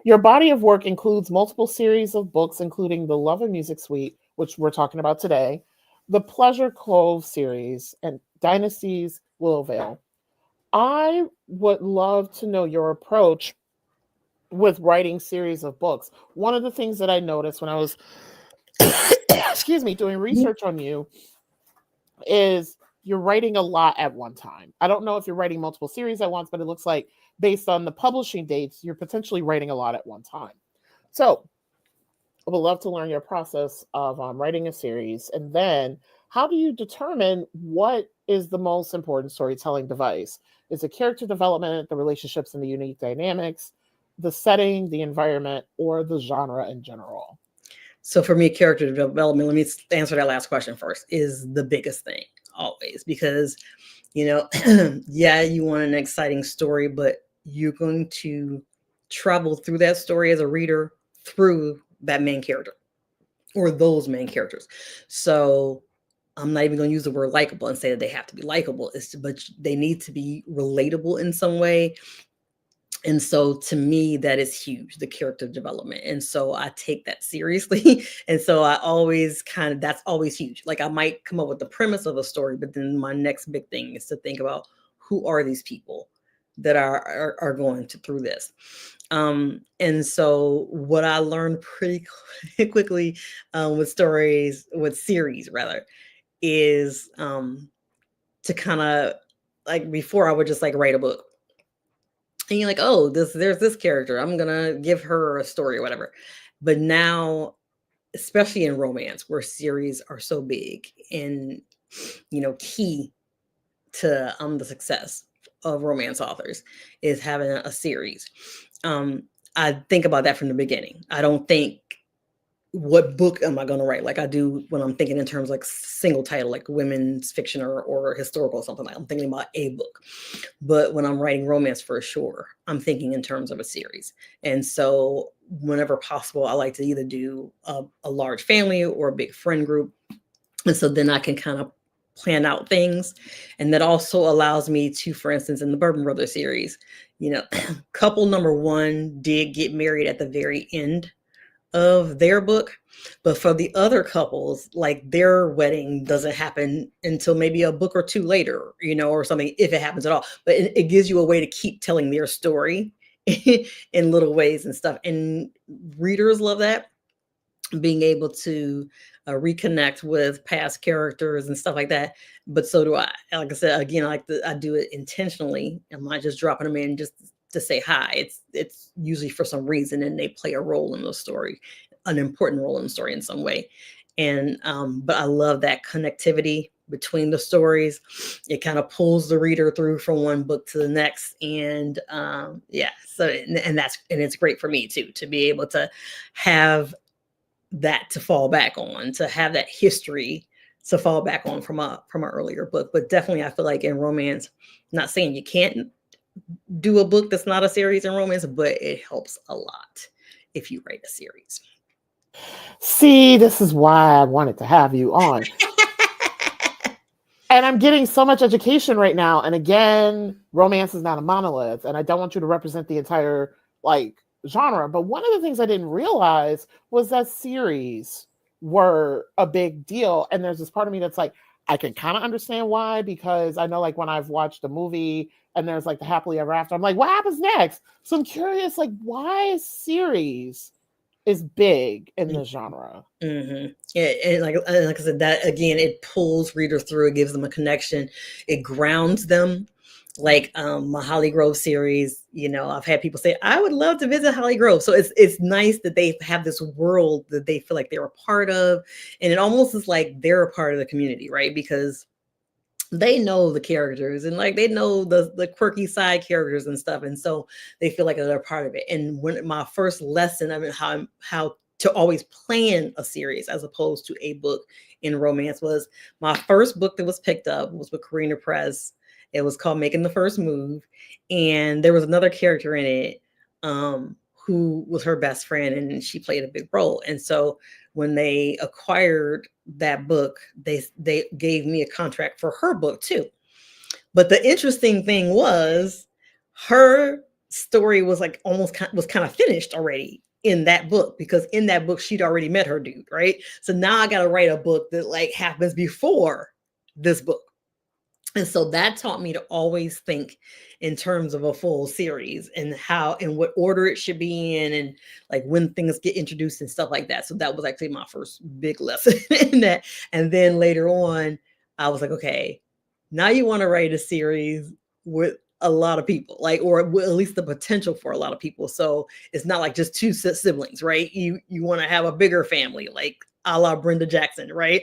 Your body of work includes multiple series of books, including the Love and Music Suite, which we're talking about today, the Pleasure Cove series, and Dynasties Willowvale. I would love to know your approach with writing series of books. One of the things that I noticed when I was doing research on you is you're writing a lot at one time. I don't know if you're writing multiple series at once, but it looks like based on the publishing dates, you're potentially writing a lot at one time. So I would love to learn your process of writing a series. And then how do you determine what is the most important storytelling device? Is it character development, the relationships and the unique dynamics, the setting, the environment, or the genre in general? So for me, character development, let me answer that last question first, is the biggest thing always, because, yeah, you want an exciting story, but you're going to travel through that story as a reader through that main character or those main characters. So I'm not even going to use the word likable and say that they have to be likable, but they need to be relatable in some way. And so to me, that is huge, the character development. And so I take that seriously. And so I always that's always huge. Like I might come up with the premise of a story, but then my next big thing is to think about who are these people that are going through this. And so what I learned pretty quickly with series rather, is to kind of, like, before I would just like write a book. And you're like, oh, there's this character, I'm gonna give her a story or whatever. But now, especially in romance, where series are so big and key to the success of romance authors is having a series. I think about that from the beginning. I don't think, what book am I going to write, like I do when I'm thinking in terms like single title, like women's fiction or historical or something. Like I'm thinking about a book. But when I'm writing romance, for sure, I'm thinking in terms of a series. And so whenever possible, I like to either do a large family or a big friend group. And so then I can kind of plan out things. And that also allows me to, for instance, in the Bourbon Brothers series, couple number one did get married at the very end of their book. But for the other couples, like their wedding doesn't happen until maybe a book or two later, or something, if it happens at all. But it gives you a way to keep telling their story in little ways and stuff. And readers love that, being able to reconnect with past characters and stuff like that. But so do I. Like I said, again, I do it intentionally. I'm not just dropping them in just to say hi. It's usually for some reason, and they play a role in the story, an important role in the story in some way. And but I love that connectivity between the stories. It kind of pulls the reader through from one book to the next. And yeah, so and it's great for me too, to be able to have that to fall back on, to have that history to fall back on from an earlier book. But definitely, I feel like in romance, not saying you can't do a book that's not a series in romance, but it helps a lot if you write a series. See, this is why I wanted to have you on. And I'm getting so much education right now. And again, romance is not a monolith, and I don't want you to represent the entire genre. But one of the things I didn't realize was that series were a big deal. And there's this part of me that's like, I can kind of understand why, because I know when I've watched a movie and there's the happily ever after, I'm like, what happens next? So I'm curious, why series is big in the genre. Mm-hmm. Yeah, and like I said, that again, it pulls readers through. It gives them a connection. It grounds them. Like my Holly Grove series, I've had people say, I would love to visit Holly Grove. So it's nice that they have this world that they feel like they're a part of, and it almost is like they're a part of the community, right? Because they know the characters, and they know the quirky side characters and stuff, and so they feel like they're part of it. And when my first lesson of how to always plan a series as opposed to a book in romance was my first book that was picked up was with Karina Press. It was called Making the First Move, and there was another character in it who was her best friend, and she played a big role. And so when they acquired that book, they gave me a contract for her book too. But the interesting thing was her story was almost was kind of finished already in that book, because in that book she'd already met her dude, right? So now I got to write a book that happens before this book. And so that taught me to always think in terms of a full series, and how and what order it should be in, and when things get introduced and stuff like that. So that was actually my first big lesson in that. And then later on, I was like, okay, now you want to write a series with a lot of people, or at least the potential for a lot of people. So it's not just two siblings, right? You want to have a bigger family, a la Brenda Jackson, right?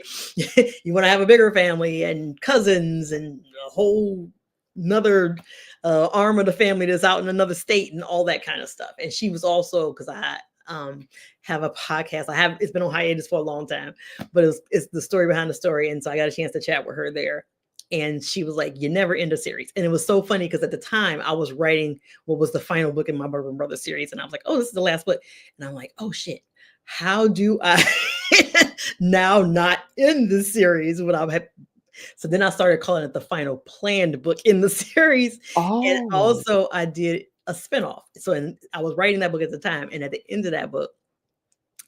You want to have a bigger family and cousins and a whole another arm of the family that's out in another state and all that kind of stuff. And she was also, because I have a podcast, it's been on hiatus for a long time, but it's the story behind the story. And so I got a chance to chat with her there. And she was like, you never end a series. And it was so funny because at the time I was writing what was the final book in my Bourbon Brothers series. And I was like, oh, this is the last book. And I'm like, oh shit, how do I now not end the series when I'm happy? So then I started calling it the final planned book in the series. And also I did a spinoff. So I was writing that book at the time. And at the end of that book,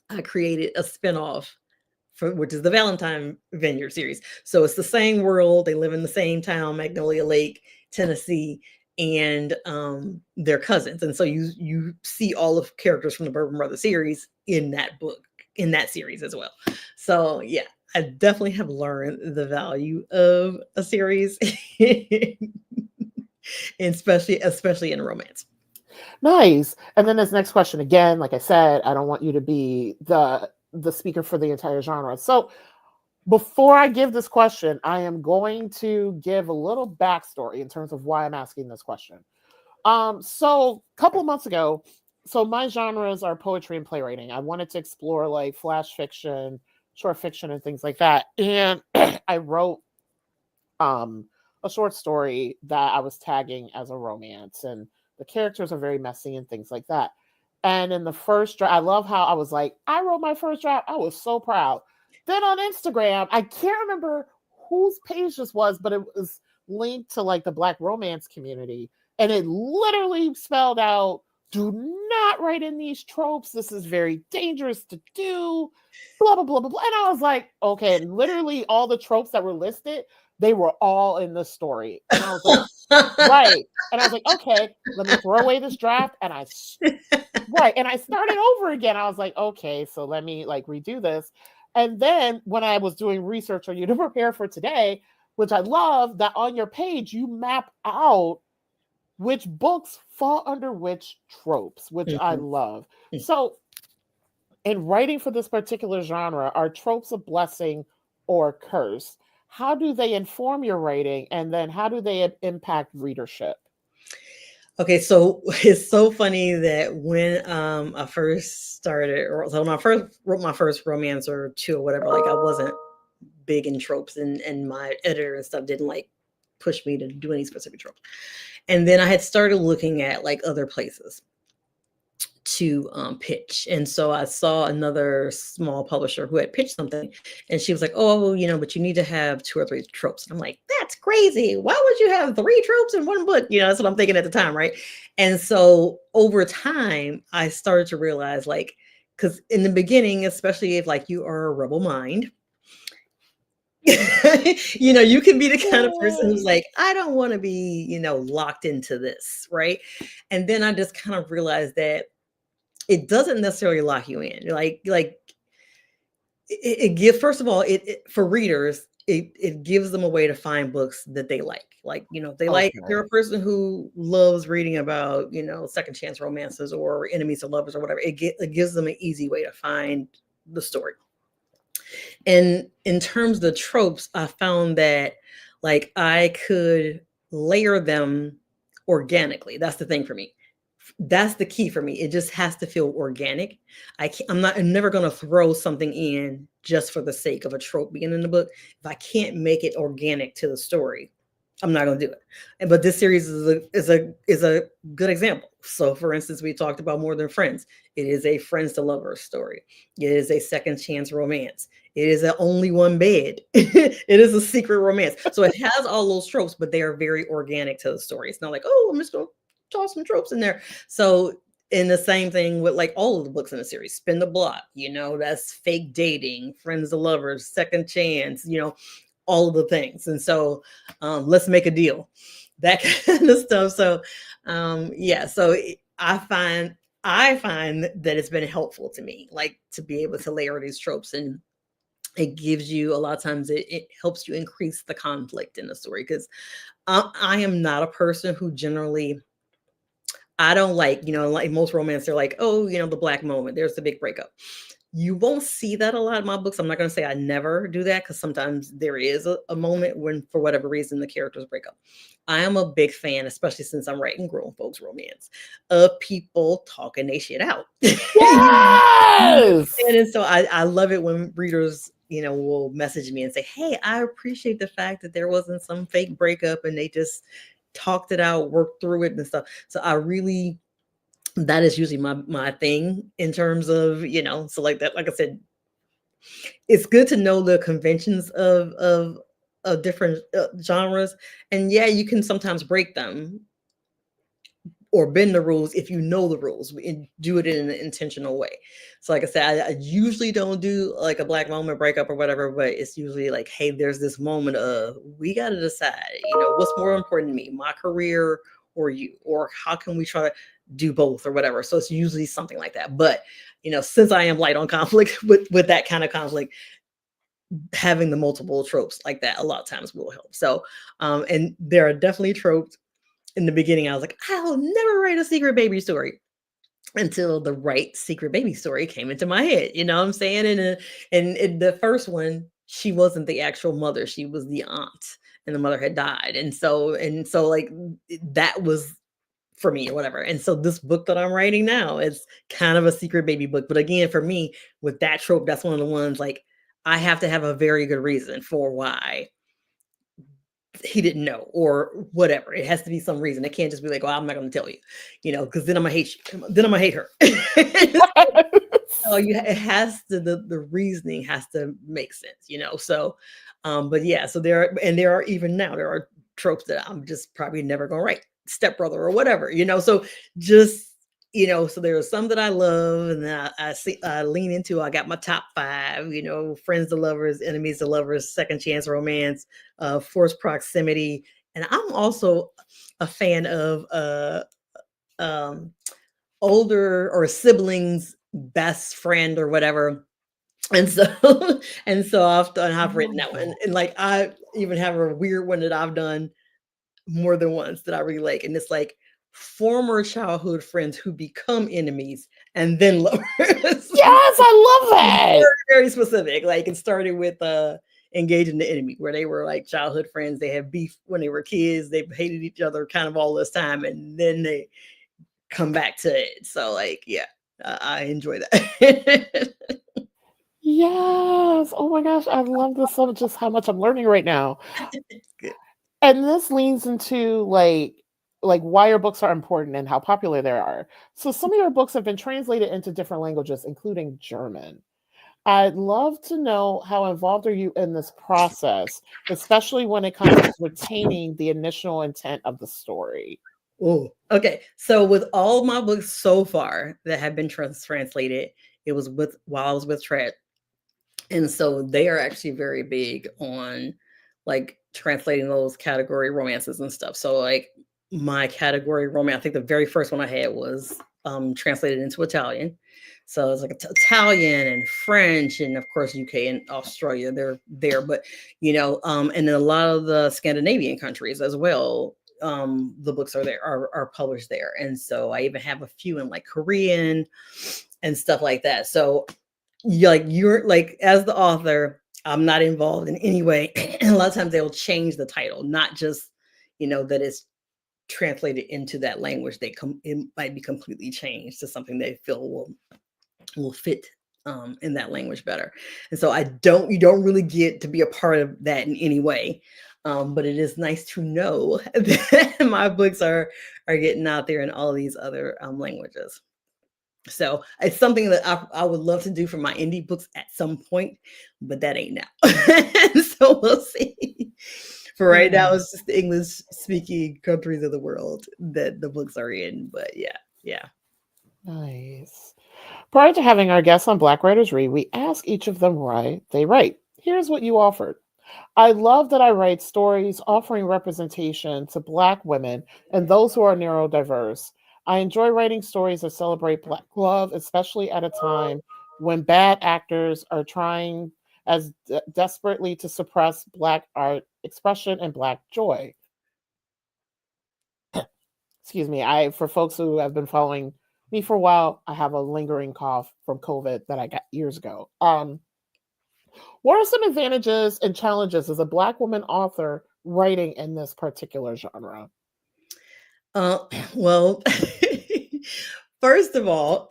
I created a spinoff, which is the Valentine Vineyard series. So it's the same world. They live in the same town, Magnolia Lake, Tennessee, and they're cousins. And so you see all of characters from the Bourbon Brothers series in that book, in that series as well. So yeah, I definitely have learned the value of a series, and especially in romance. Nice. And then this next question, again, like I said, I don't want you to be the speaker for the entire genre. So before I give this question, I am going to give a little backstory in terms of why I'm asking this question. So a couple of months ago, so my genres are poetry and playwriting. I wanted to explore flash fiction, short fiction, and things like that. And I wrote a short story that I was tagging as a romance, and the characters are very messy and things like that. And in the first draft, I love how I was like, I wrote my first draft. I was so proud. Then on Instagram, I can't remember whose page this was, but it was linked to the Black romance community. And it literally spelled out do not write in these tropes. This is very dangerous to do. Blah, blah, blah, blah, blah. And I was like, okay, and literally all the tropes that were listed, they were all in the story. And I was like, right. And I was like, okay, let me throw away this draft. And right. And I started over again. I was like, okay, so let me like redo this. And then when I was doing research on you to prepare for today, which I love that on your page, you map out which books fall under which tropes, which I love. So, in writing for this particular genre, are tropes a blessing or a curse? How do they inform your writing? And then how do they impact readership? Okay, so it's so funny that when I first started, or so when I first wrote my first romance or two or whatever, like I wasn't big in tropes, and my editor and stuff didn't like push me to do any specific tropes. And then I had started looking at like other places to pitch. And so I saw another small publisher who had pitched something, and she was like, oh, but you need to have 2 or 3 tropes. And I'm like, that's crazy. Why would you have 3 tropes in one book? That's what I'm thinking at the time. Right. And so over time, I started to realize, like, because in the beginning, especially if like you are a rebel mind, you can be the kind of person who's like, I don't want to be, locked into this. Right. And then I just kind of realized that it doesn't necessarily lock you in. Like it gives, first of all, it for readers, it gives them a way to find books that they like. Like, if you're a person who loves reading about, second chance romances or enemies to lovers or whatever, it gives them an easy way to find the story. And in terms of the tropes, I found that like I could layer them organically. That's the thing for me. That's the key for me. It just has to feel organic. I'm never going to throw something in just for the sake of a trope being in the book. If I can't make it organic to the story, I'm not going to do it. But this series is a good example. So for instance, we talked about More Than Friends. It is a friends to lovers story. It is a second chance romance. It is an only one bed. It is a secret romance. So it has all those tropes, but they are very organic to the story. It's not like, oh, I'm just going to toss some tropes in there. So in the same thing with like all of the books in the series, Spin the Block, that's fake dating, friends to lovers, second chance, all of the things. And so let's make a deal, that kind of stuff. So so I find that it's been helpful to me, like to be able to layer these tropes, and it gives you, a lot of times it helps you increase the conflict in the story, because I am not a person who generally, I don't like, like most romance, they're like, oh, the black moment, there's the big breakup. You won't see that a lot in my books. I'm not going to say I never do that, because sometimes there is a moment when, for whatever reason, the characters break up. I am a big fan, especially since I'm writing grown folks romance, of people talking their shit out. Yes! And so I love it when readers, will message me and say, hey, I appreciate the fact that there wasn't some fake breakup and they just talked it out, worked through it and stuff. So that is usually my thing in terms of, so like that, like I said, it's good to know the conventions of different genres. And yeah, you can sometimes break them or bend the rules if you know the rules and do it in an intentional way. So like I said, I usually don't do like a black moment breakup or whatever, but it's usually like, hey, there's this moment of, we got to decide, what's more important to me, my career or you, or how can we try to do both or whatever. So it's usually something like that. But, since I am light on conflict with that kind of conflict, having the multiple tropes like that a lot of times will help. So, and there are definitely tropes. In the beginning, I was like, I'll never write a secret baby story, until the right secret baby story came into my head. You know what I'm saying? And in the first one, she wasn't the actual mother. She was the aunt, and the mother had died. And so like that was for me or whatever. And so this book that I'm writing now is kind of a secret baby book. But again, for me, with that trope, that's one of the ones like I have to have a very good reason for why he didn't know or whatever. It has to be some reason. It can't just be like, well, I'm not going to tell you, because then I'm going to hate you. Then I'm going to hate her. So it has to, the reasoning has to make sense, So, but yeah, so there are even now, there are tropes that I'm just probably never going to write, stepbrother or whatever, So just So there are some that I love, and then I lean into. I got my top 5. Friends to lovers, enemies to lovers, second chance romance, forced proximity, and I'm also a fan of um, older or siblings, best friend or whatever. And so, and so I've written that one, and like I even have a weird one that I've done more than once that I really like, and it's like former childhood friends who become enemies and then lovers. Yes, I love that. Very, very specific. Like it started with engaging the enemy, where they were like childhood friends. They had beef when they were kids. They hated each other kind of all this time, and then they come back to it. So like, yeah, I enjoy that. Yes. Oh my gosh, I love this so much, just how much I'm learning right now. Good. And this leans into like why your books are important and how popular they are. So some of your books have been translated into different languages, including German. I'd love to know how involved are you in this process, especially when it comes to retaining the initial intent of the story. Oh, okay. So with all my books so far that have been translated, it was with while I was with Trad. And so they are actually very big on like translating those category romances and stuff. So like my category romance, I think the very first one I had was translated into Italian. So it's like Italian and French, and of course UK and Australia, they're there. But and then a lot of the Scandinavian countries as well. The books are there are published there, and so I even have a few in like Korean and stuff like that. So you're like, as the author, I'm not involved in any way. And a lot of times they'll change the title, not just that it's translated into that language. It might be completely changed to something they feel will fit in that language better. And so you don't really get to be a part of that in any way. But it is nice to know that my books are getting out there in all these other languages. So it's something that I would love to do for my indie books at some point, but that ain't now. So we'll see. For right now, it's just the English speaking countries of the world that the books are in. But yeah. Nice. Prior to having our guests on Black Writers Read, we ask each of them why they write. Here's what you offered. I love that I write stories offering representation to Black women and those who are neurodiverse. I enjoy writing stories that celebrate Black love, especially at a time when bad actors are trying as desperately to suppress Black art expression and Black joy. Excuse me. For folks who have been following me for a while, I have a lingering cough from COVID that I got years ago. What are some advantages and challenges as a Black woman author writing in this particular genre? Well, first of all,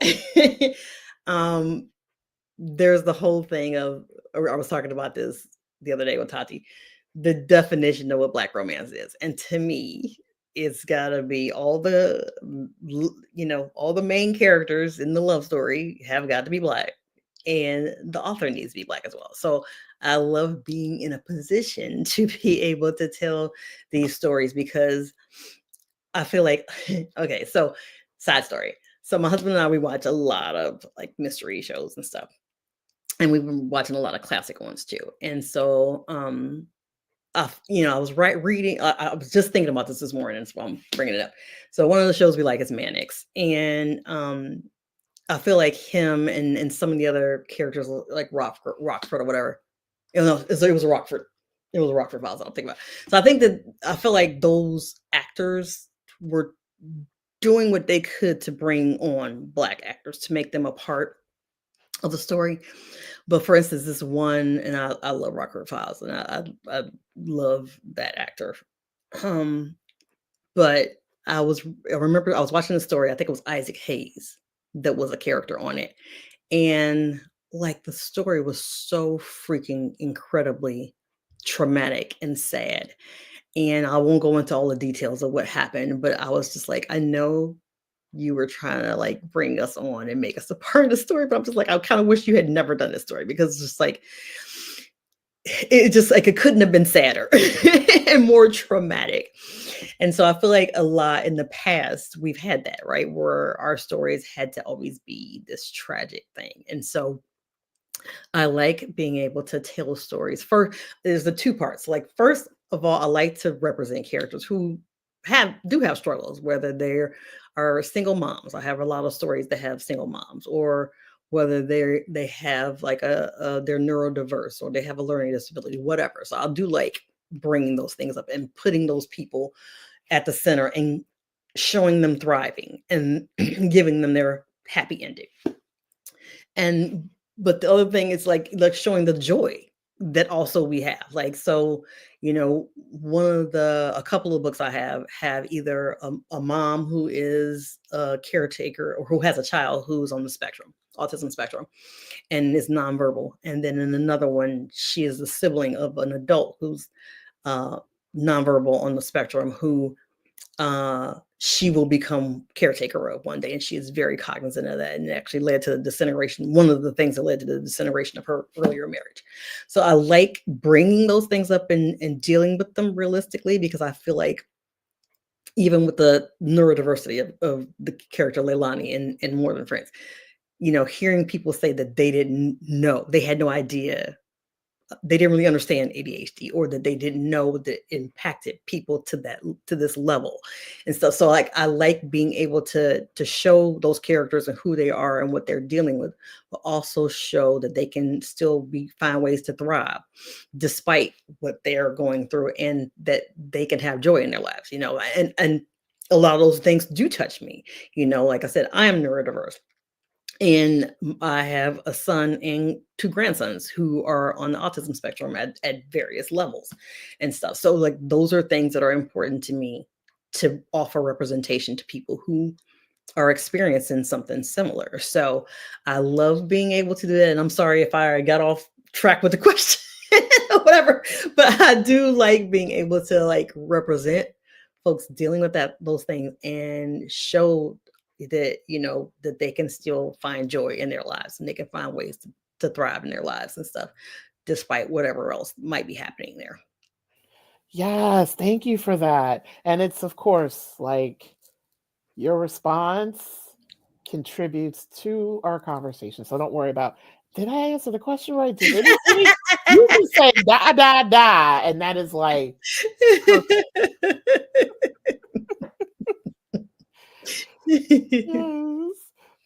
there's the whole thing of, I was talking about this the other day with Tati, the definition of what Black romance is. And to me, it's got to be all the main characters in the love story have got to be Black, and the author needs to be Black as well. So I love being in a position to be able to tell these stories, because I feel like okay, so side story. So my husband and I, we watch a lot of like mystery shows and stuff. And we've been watching a lot of classic ones too. And so I was reading. I was just thinking about this morning, so I'm bringing it up. So one of the shows we like is Mannix, and I feel like him and some of the other characters, like Rockford or whatever. No, it was a Rockford. It was a Rockford Files. I'll think about. So I feel like those actors were doing what they could to bring on Black actors to make them a part of the story. But for instance, this one, and I love Rockford Files, and I love that actor. But I remember I was watching the story. I think it was Isaac Hayes that was a character on it, and like the story was so freaking incredibly traumatic and sad. And I won't go into all the details of what happened, but I was just like, I know you were trying to like bring us on and make us a part of the story, but I'm just like, I kind of wish you had never done this story, because it's just like it just like it couldn't have been sadder and more traumatic. And so I feel like a lot in the past we've had that, right? Where our stories had to always be this tragic thing. And so I like being able to tell stories. There's the two parts. Like first of all, I like to represent characters who do have struggles, whether they are single moms. I have a lot of stories that have single moms, or whether they have like they're neurodiverse or they have a learning disability, whatever. So I'll do like bringing those things up and putting those people at the center and showing them thriving and giving them their happy ending. And but the other thing is like showing the joy that also we have. Like, so, a couple of books I have either a mom who is a caretaker or who has a child who's on the spectrum, autism spectrum, and is nonverbal. And then in another one, she is the sibling of an adult who's nonverbal on the spectrum, who she will become caretaker of one day. And she is very cognizant of that. And it actually led to the disintegration. One of the things that led to the disintegration of her earlier marriage. So I like bringing those things up and dealing with them realistically, because I feel like even with the neurodiversity of the character Leilani in More Than Friends, hearing people say that they didn't know, they had no idea, they didn't really understand ADHD, or that they didn't know that it impacted people to this level and stuff. So like, I like being able to show those characters and who they are and what they're dealing with, but also show that they can still find ways to thrive despite what they're going through, and that they can have joy in their lives, and a lot of those things do touch me. Like I said, I am neurodiverse. And I have a son and two grandsons who are on the autism spectrum at various levels and stuff. So like, those are things that are important to me to offer representation to people who are experiencing something similar. So I love being able to do that. And I'm sorry if I got off track with the question or whatever, but I do like being able to like represent folks dealing with those things and show that that they can still find joy in their lives, and they can find ways to thrive in their lives and stuff despite whatever else might be happening there. Yes, thank you for that. And it's, of course, like your response contributes to our conversation. So don't worry about, did I answer the question right? Did anybody? You can say da da da, and that is like yes.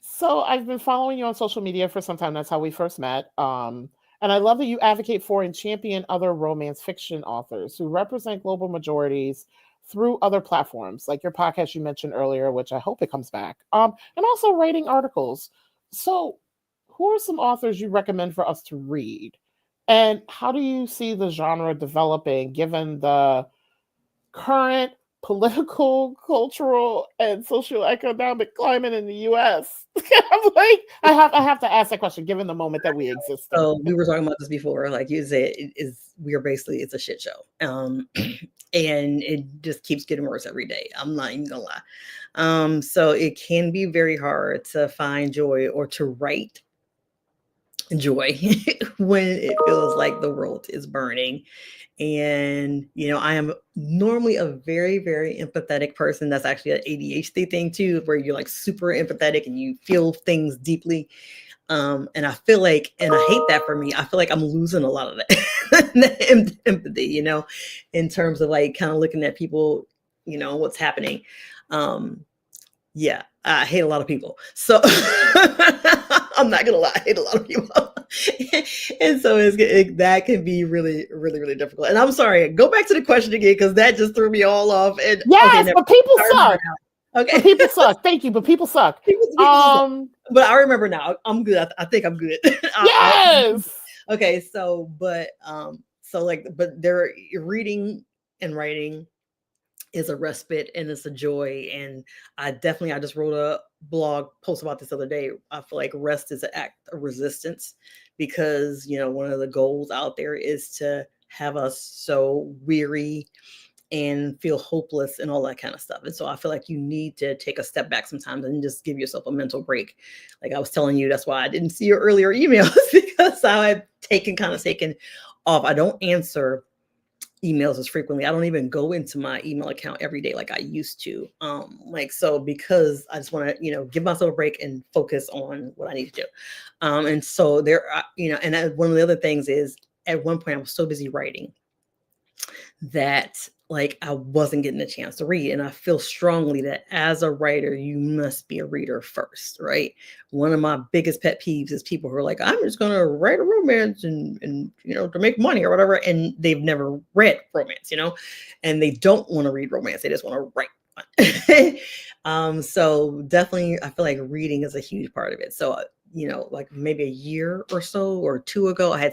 So I've been following you on social media for some time. That's how we first met. And I love that you advocate for and champion other romance fiction authors who represent global majorities through other platforms, like your podcast you mentioned earlier, which I hope it comes back. And also writing articles. So, who are some authors you recommend for us to read? And how do you see the genre developing given the current political, cultural, and socioeconomic climate in the US? I'm like, I have to ask that question given the moment that we exist in. So we were talking about this before, like you said, it's a shit show. And it just keeps getting worse every day. I'm not even gonna lie. So it can be very hard to find joy or to write joy when it feels like the world is burning. And I am normally a very, very empathetic person. That's actually an ADHD thing too, where you're like super empathetic and you feel things deeply. And I feel like, and I hate that for me, I feel like I'm losing a lot of that empathy, in terms of like kind of looking at people, what's happening. Yeah, I hate a lot of people. So I'm not gonna lie, I hate a lot of people. And so that can be really, really, really difficult. And I'm sorry, go back to the question again, because that just threw me all off. And yes, but people suck. Okay, but people suck. Thank you, but people suck. People suck. But I remember now. I'm good. I think I'm good. Yes. Okay, so but they're reading and writing is a respite and it's a joy. And I just wrote a blog post about this other day. I feel like rest is an act of resistance, because one of the goals out there is to have us so weary and feel hopeless and all that kind of stuff. And so I feel like you need to take a step back sometimes and just give yourself a mental break. Like I was telling you, that's why I didn't see your earlier emails, because I had taken off. I don't answer emails as frequently. I don't even go into my email account every day like I used to. Like, so because I just want to, give myself a break and focus on what I need to do. And so there, and one of the other things is at one point I was so busy writing that like I wasn't getting a chance to read. And I feel strongly that as a writer, you must be a reader first, right? One of my biggest pet peeves is people who are like, I'm just gonna write a romance and to make money or whatever. And they've never read romance, and they don't want to read romance, they just want to write one. So definitely I feel like reading is a huge part of it. So like maybe a year or so or two ago, I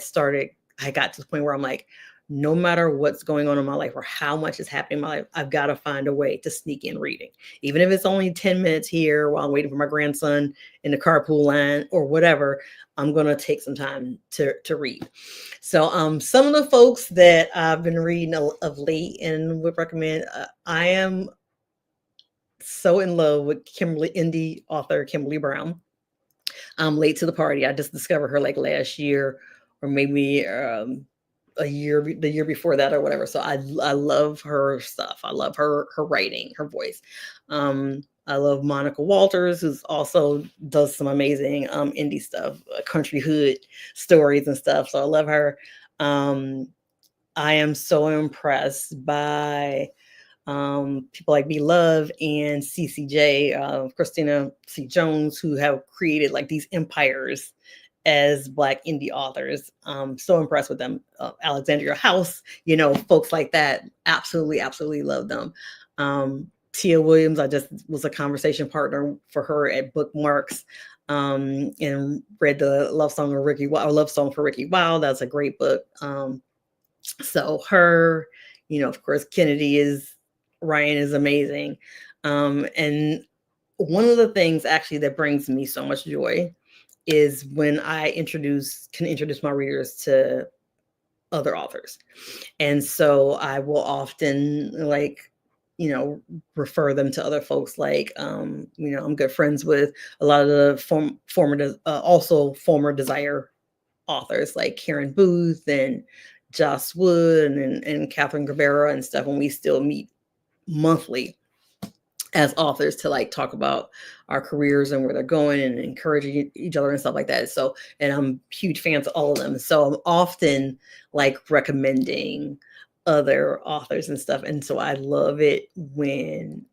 got to the point where I'm like, no matter what's going on in my life or how much is happening in my life, I've got to find a way to sneak in reading. Even if it's only 10 minutes here while I'm waiting for my grandson in the carpool line or whatever, I'm going to take some time to read. So some of the folks that I've been reading of late and would recommend, I am so in love with indie author Kimberly Brown. I'm late to the party. I just discovered her like last year or maybe the year before that or whatever. So I love her stuff. I love her writing, her voice. I love Monica Walters, who's also does some amazing indie stuff, country hood stories and stuff. So I love her. I am so impressed by people like B Love and CCJ, Christina C. Jones, who have created like these empires as Black indie authors. So impressed with them. Alexandria House, folks like that. Absolutely, absolutely love them. Tia Williams, I just was a conversation partner for her at Bookmarks, and read the love song for Ricky Wilde. That's a great book. So her, of course, Ryan is amazing. And one of the things actually that brings me so much joy is when I can introduce my readers to other authors. And so I will often refer them to other folks. Like, I'm good friends with a lot of the former Desire authors like Karen Booth and Joss Wood and Catherine Guevara and stuff. And we still meet monthly as authors to like talk about our careers and where they're going and encouraging each other and stuff like that. So, and I'm huge fans of all of them. So I'm often like recommending other authors and stuff. And so I love it when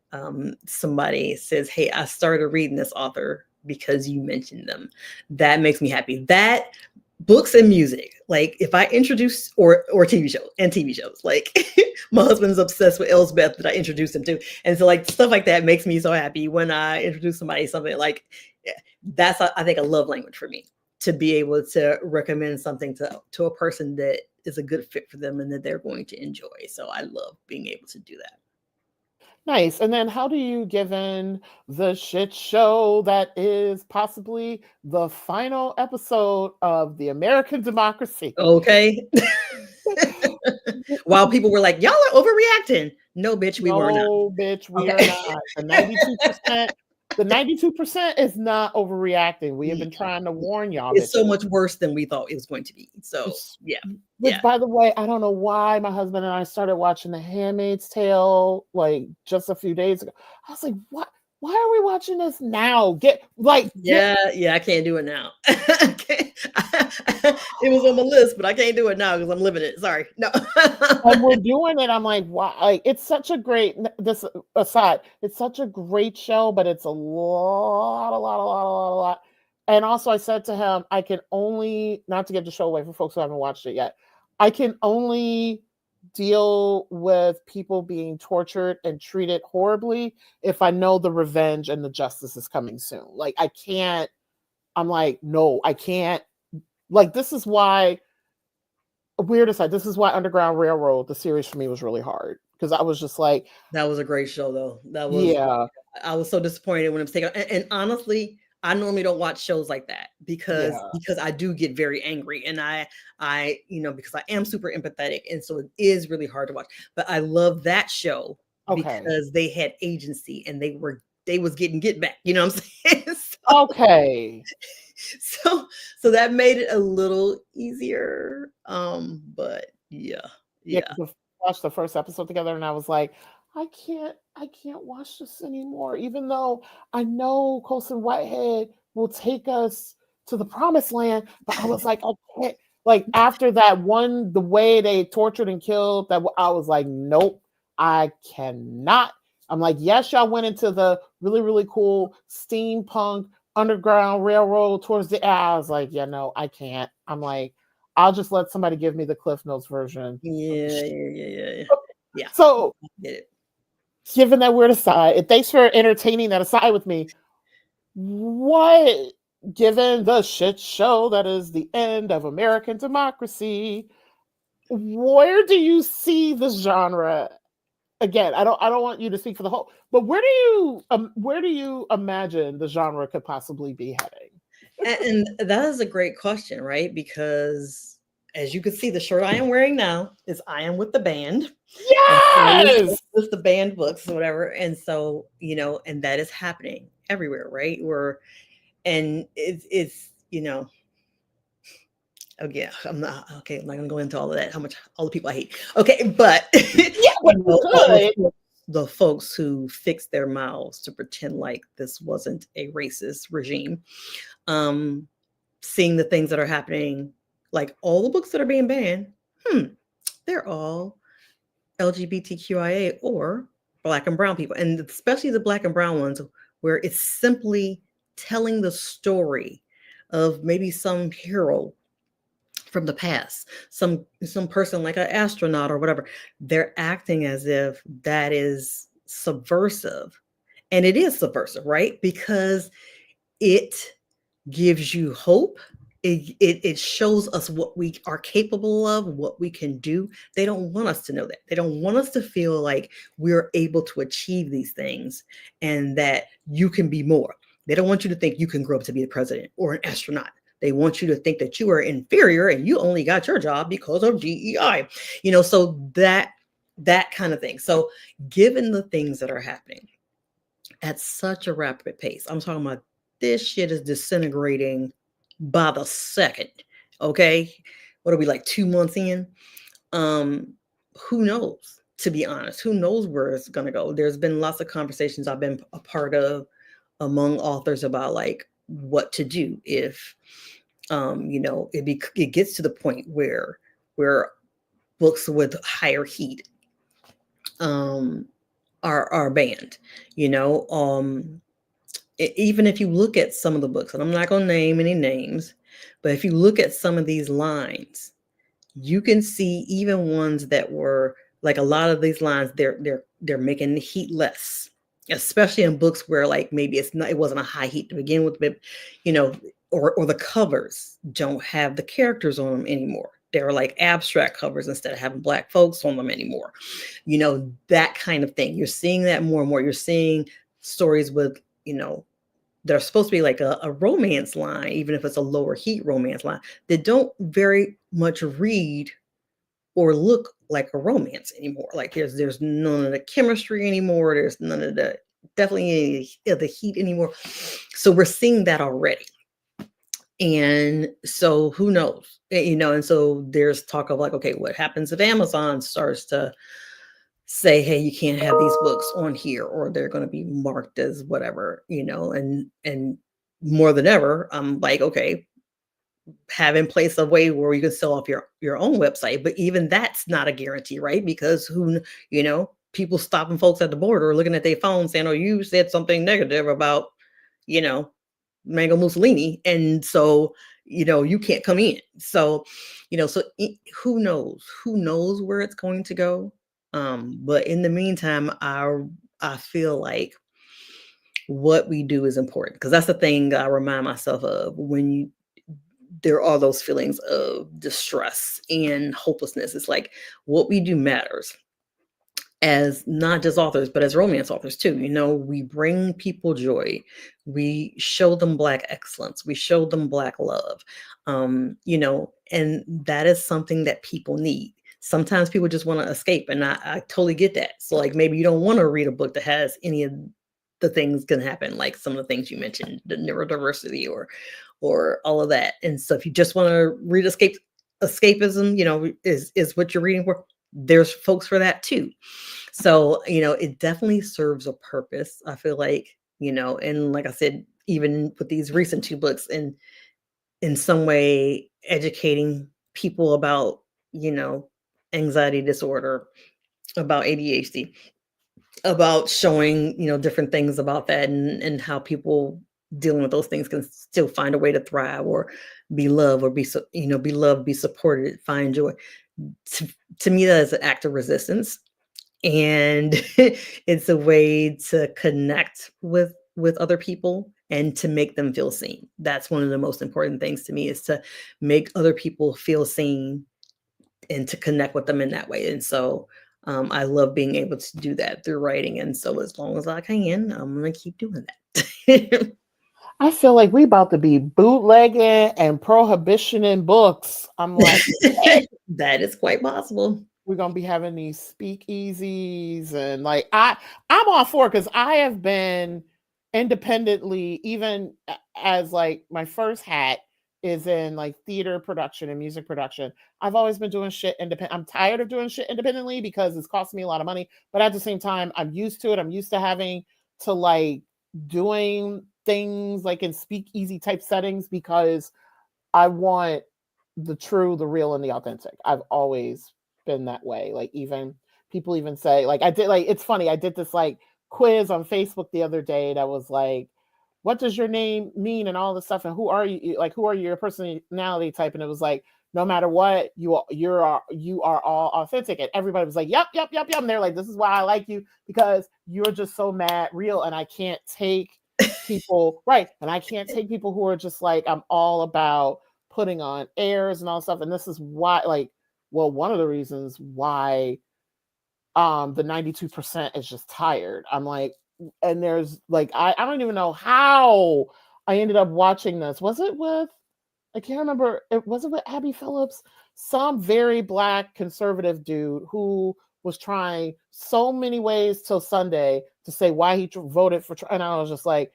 somebody says, hey, I started reading this author because you mentioned them. That makes me happy. That books and music, like if I introduce or TV shows, like my husband's obsessed with Elsbeth that I introduced him to, and so like stuff like that makes me so happy when I introduce something like that's I think a love language for me, to be able to recommend something to a person that is a good fit for them and that they're going to enjoy. So I love being able to do that. Nice. And then how do you, given the shit show that is possibly the final episode of the American democracy? Okay. While people were like, y'all are overreacting. No, bitch, we were not. No, bitch, we are not. The 92% is not overreacting. We have been trying to warn y'all. It's so much worse than we thought it was going to be. So yeah. Which, by the way, I don't know why my husband and I started watching The Handmaid's Tale like just a few days ago. I was like, what? Why are we watching this now? Yeah, I can't do it now. It was on my list, but I can't do it now because I'm living it. Sorry, no. And we're doing it. I'm like, why? Like, it's such a great. This aside, it's such a great show, but it's a lot. And also, I said to him, I can only, not to give the show away for folks who haven't watched it yet, I can only deal with people being tortured and treated horribly if I know the revenge and the justice is coming soon. Like, I can't, I'm like, no, I can't. Like, this is why, weird aside, this is why Underground Railroad, the series for me, was really hard. Because I was just like. That was a great show, though. That was, yeah. I was so disappointed when it was taken. And honestly, I normally don't watch shows like that because I do get very angry, and I because I am super empathetic, and so it is really hard to watch. But I love that show because they had agency and they was getting get back. You know what I'm saying? Okay. so that made it a little easier. But yeah, Yeah, yeah. 'cause we watched the first episode together, and I was like, I can't watch this anymore. Even though I know Colson Whitehead will take us to the promised land, but I was like, I can't. Like after that one, the way they tortured and killed, that I was like, nope, I cannot. I'm like, yes, y'all went into the really, really cool steampunk underground railroad towards the. I was like, yeah, no, I can't. I'm like, I'll just let somebody give me the Cliff Notes version of the Yeah, show. yeah, yeah, yeah, yeah. Yeah, So, I get it. given that we're aside, and thanks for entertaining that aside with me, what, given the shit show that is the end of American democracy, where do you see this genre? Again, I don't want you to speak for the whole, but where do you imagine the genre could possibly be heading? And that is a great question, right? Because as you can see, the shirt I am wearing now is I am with the band. And so Yes. with the band books or whatever. And so, and that is happening everywhere, right? And it's, oh yeah, I'm not gonna go into all of that, how much all the people I hate. Okay, but Yeah, but you all could. the folks who fixed their mouths to pretend like this wasn't a racist regime, um, seeing the things that are happening, like all the books that are being banned, they're all LGBTQIA or Black and brown people, and especially the Black and brown ones, where it's simply telling the story of maybe some hero from the past, some person like an astronaut or whatever. They're acting as if that is subversive, and it is subversive, right? Because it gives you hope. It shows us what we are capable of, what we can do. They don't want us to know that. They don't want us to feel like we're able to achieve these things and that you can be more. They don't want you to think you can grow up to be the president or an astronaut. They want you to think that you are inferior and you only got your job because of DEI. So that kind of thing. So given the things that are happening at such a rapid pace, I'm talking about this shit is disintegrating by the second. Okay. What are we, like 2 months in? Um, who knows? To be honest, who knows where it's gonna go? There's been lots of conversations I've been a part of among authors about like what to do if it gets to the point where books with higher heat are banned. You know, even if you look at some of the books, and I'm not going to name any names, but if you look at some of these lines, you can see even ones that were like a lot of these lines, they're making the heat less, especially in books where like maybe it wasn't a high heat to begin with, but you know, or the covers don't have the characters on them anymore. They're like abstract covers instead of having Black folks on them anymore. That kind of thing. You're seeing that more and more. You're seeing stories with, they're supposed to be like a romance line, even if it's a lower heat romance line, that don't very much read or look like a romance anymore. Like there's none of the chemistry anymore. There's none of the definitely any of the heat anymore. So we're seeing that already. And so who knows? And so there's talk of like, okay, what happens if Amazon starts to say, hey, you can't have these books on here, or they're going to be marked as whatever, and more than ever, I'm like, okay, have in place a way where you can sell off your own website. But even that's not a guarantee, right? Because people stopping folks at the border looking at their phone saying, oh, you said something negative about, you know, Mango Mussolini. And so, you can't come in. So, who knows? Who knows where it's going to go? But in the meantime, I feel like what we do is important, because that's the thing I remind myself of when there are those feelings of distress and hopelessness. It's like what we do matters, as not just authors, but as romance authors too. We bring people joy. We show them Black excellence. We show them Black love. And that is something that people need. Sometimes people just want to escape, and I totally get that. So like maybe you don't want to read a book that has any of the things can happen, like some of the things you mentioned, the neurodiversity or all of that. And so if you just want to read escapism, is what you're reading for, there's folks for that too. So, it definitely serves a purpose, I feel like, and like I said, even with these recent two books, and in some way educating people about, anxiety disorder, about ADHD, about showing, different things about that, and how people dealing with those things can still find a way to thrive or be loved, or be loved, be supported, find joy. To me, that is an act of resistance, and it's a way to connect with other people and to make them feel seen. That's one of the most important things to me, is to make other people feel seen and to connect with them in that way. And so I love being able to do that through writing. And so as long as I can, I'm going to keep doing that. I feel like we about to be bootlegging and prohibition in books. I'm like, hey, that is quite possible. we're gonna be having these speakeasies, and like I'm all for it, because I have been independently, even as like my first hat is in like theater production and music production. I've always been doing shit independent. I'm tired of doing shit independently because it's costing me a lot of money, but at the same time, I'm used to it. I'm used to having to like doing things like in speakeasy type settings, because I want the true, the real, and the authentic. I've always been that way. Like even people even say, like I did, like it's funny, I did this like quiz on Facebook the other day that was like, what does your name mean and all this stuff, and who are you, like who are you, your personality type, and it was like, no matter what, you are all authentic, and everybody was like, yep, yep, yep, yep, and they're like, this is why I like you, because you're just so mad real, and I can't take people, right, and I can't take people who are just like, I'm all about putting on airs and all stuff, and this is why, like, well, one of the reasons why the 92% is just tired. I'm like, and there's like, I don't even know how I ended up watching this. Was it with, I can't remember, it was it with Abby Phillips, some very black conservative dude who was trying so many ways till Sunday to say why he voted for Trump, and I was just like,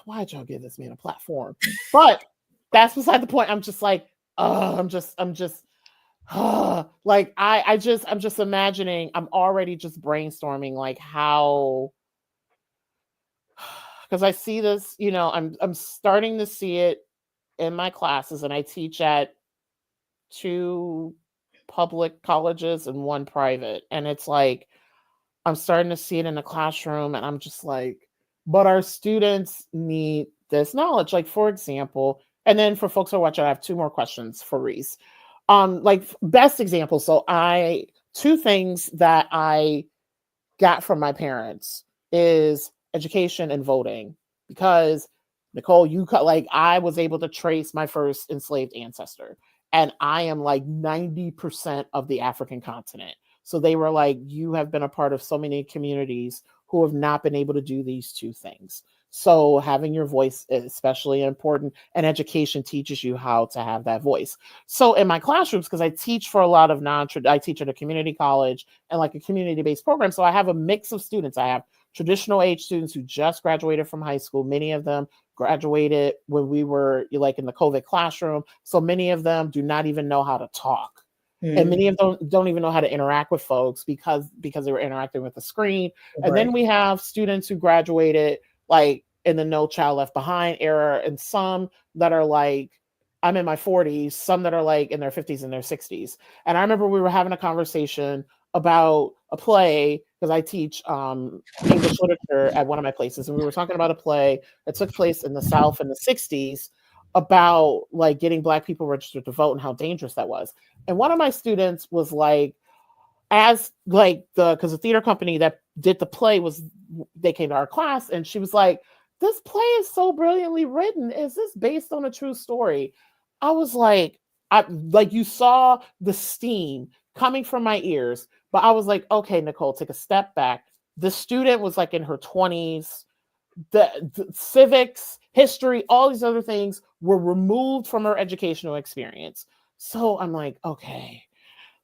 why'd y'all give this man a platform? But that's beside the point. I'm just like, I'm just like I'm just imagining, I'm already just brainstorming like how, because I see this, I'm starting to see it in my classes, and I teach at 2 public colleges and 1 private, and it's like I'm starting to see it in the classroom, and I'm just like, but our students need this knowledge. Like, for example, and then for folks who are watching, I have 2 more questions for Reese. Like best example. So 2 things that I got from my parents is education and voting, because Nicole, like I was able to trace my first enslaved ancestor, and I am like 90% of the African continent. So they were like, you have been a part of so many communities who have not been able to do these 2 things. So having your voice is especially important, and education teaches you how to have that voice. So in my classrooms, because I teach for a lot of I teach at a community college and like a community-based program. So I have a mix of students. I have traditional age students who just graduated from high school. Many of them graduated when we were like in the COVID classroom. So many of them do not even know how to talk. And many of them don't even know how to interact with folks because they were interacting with the screen. And then we have students who graduated like in the No Child Left Behind era, and some that are like, I'm in my 40s, some that are like in their 50s and their 60s. And I remember we were having a conversation about a play, because I teach English literature at one of my places, and we were talking about a play that took place in the South in the 60s about like getting Black people registered to vote and how dangerous that was. And one of my students was like, as like because the theater company that did the play they came to our class, and she was like, this play is so brilliantly written. Is this based on a true story? I was like, you saw the steam coming from my ears, but I was like, okay, Nicole, take a step back. The student was like in her 20s. The civics, history, all these other things were removed from her educational experience. So I'm like, okay,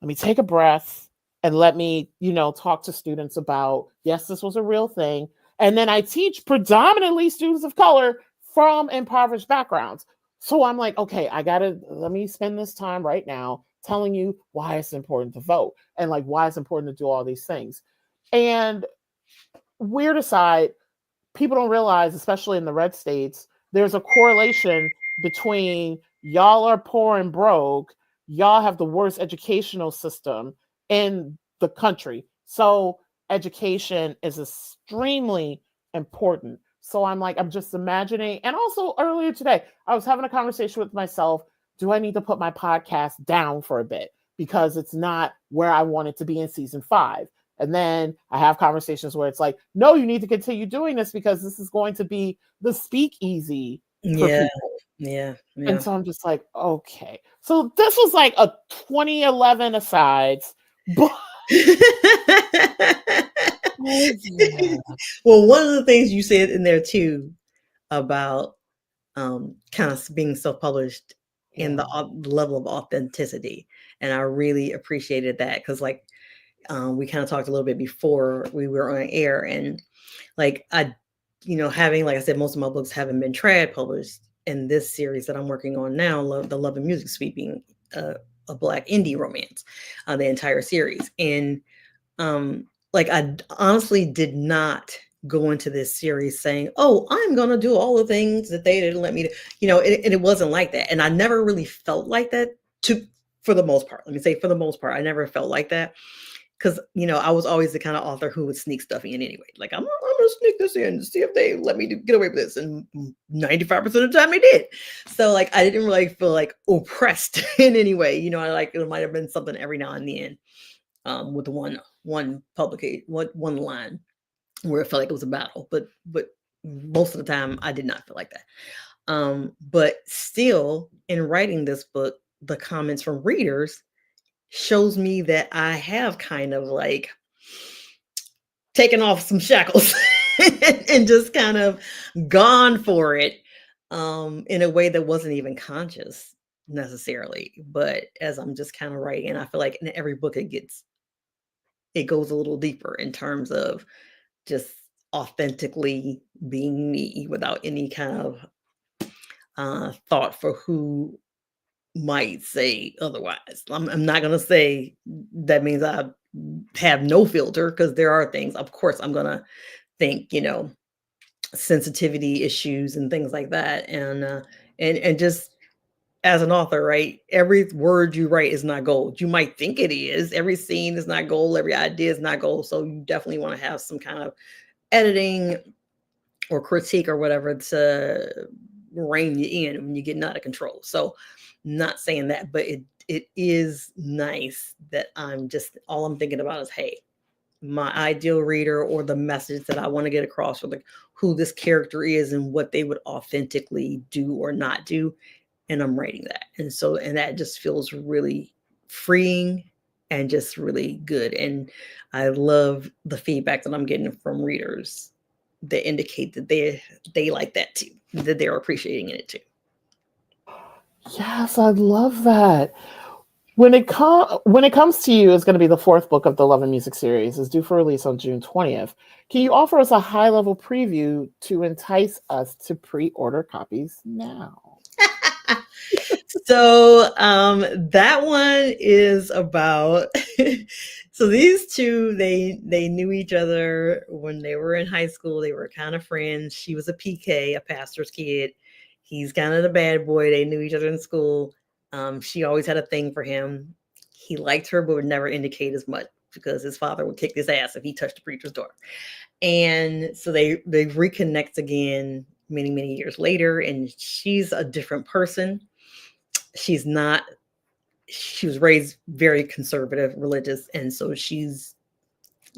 let me take a breath and let me, talk to students about, yes, this was a real thing. And then I teach predominantly students of color from impoverished backgrounds. So I'm like, okay, let me spend this time right now telling you why it's important to vote and like why it's important to do all these things. And weird aside, people don't realize, especially in the red states, there's a correlation between y'all are poor and broke, y'all have the worst educational system in the country. So education is extremely important. So I'm just imagining, and also earlier today, I was having a conversation with myself. Do I need to put my podcast down for a bit? Because it's not where I want it to be in season 5. And then I have conversations where it's like, no, you need to continue doing this because this is going to be the speakeasy for Yeah. people. Yeah. And so I'm just like, okay. So this was like a 2011 asides, but Well, one of the things you said in there too about kind of being self-published in the level of authenticity, and I really appreciated that because like we kind of talked a little bit before we were on air, and like having, like I said, most of my books haven't been trad published. In this series that I'm working on now, the Love and Music Suite, being a Black indie romance, the entire series. And like I honestly did not go into this series saying, oh, I'm going to do all the things that they didn't let me do. It wasn't like that. And I never really felt like that for the most part. Let me say, for the most part, I never felt like that. Because, I was always the kind of author who would sneak stuff in anyway. Like, I'm going to sneak this in to see if they let me get away with this. And 95% of the time they did. So, like, I didn't really feel like oppressed in any way. It might have been something every now and then with one publication, one line where it felt like it was a battle. But most of the time, I did not feel like that. But still, in writing this book, the comments from readers shows me that I have kind of like taken off some shackles and just kind of gone for it in a way that wasn't even conscious necessarily. But as I'm just kind of writing, and I feel like in every book it goes a little deeper in terms of just authentically being me without any kind of thought for who might say otherwise. I'm not going to say that means I have no filter, because there are things, of course, I'm going to think, sensitivity issues and things like that. And just as an author, right? Every word you write is not gold. You might think it is. Every scene is not gold. Every idea is not gold. So you definitely want to have some kind of editing or critique or whatever to rein you in when you're getting out of control. So not saying that, but it is nice that all I'm thinking about is, hey, my ideal reader, or the message that I want to get across, or who this character is and what they would authentically do or not do. And I'm writing that. And that just feels really freeing and just really good. And I love the feedback that I'm getting from readers that indicate that they like that too, that they're appreciating it too. yes, I love that. When it comes to you, it's going to be the 4th book of the Love and Music series. Is due for release on June 20th. Can you offer us a high-level preview to entice us to pre-order copies now? So that one is about so these two, they knew each other when they were in high school. They were kind of friends. She was a PK, a pastor's kid. He's kind of the bad boy. They knew each other in school. She always had a thing for him. He liked her, but would never indicate as much because his father would kick his ass if he touched the preacher's daughter. And so they reconnect again many years later, and she's a different person. She was raised very conservative, religious, and so she's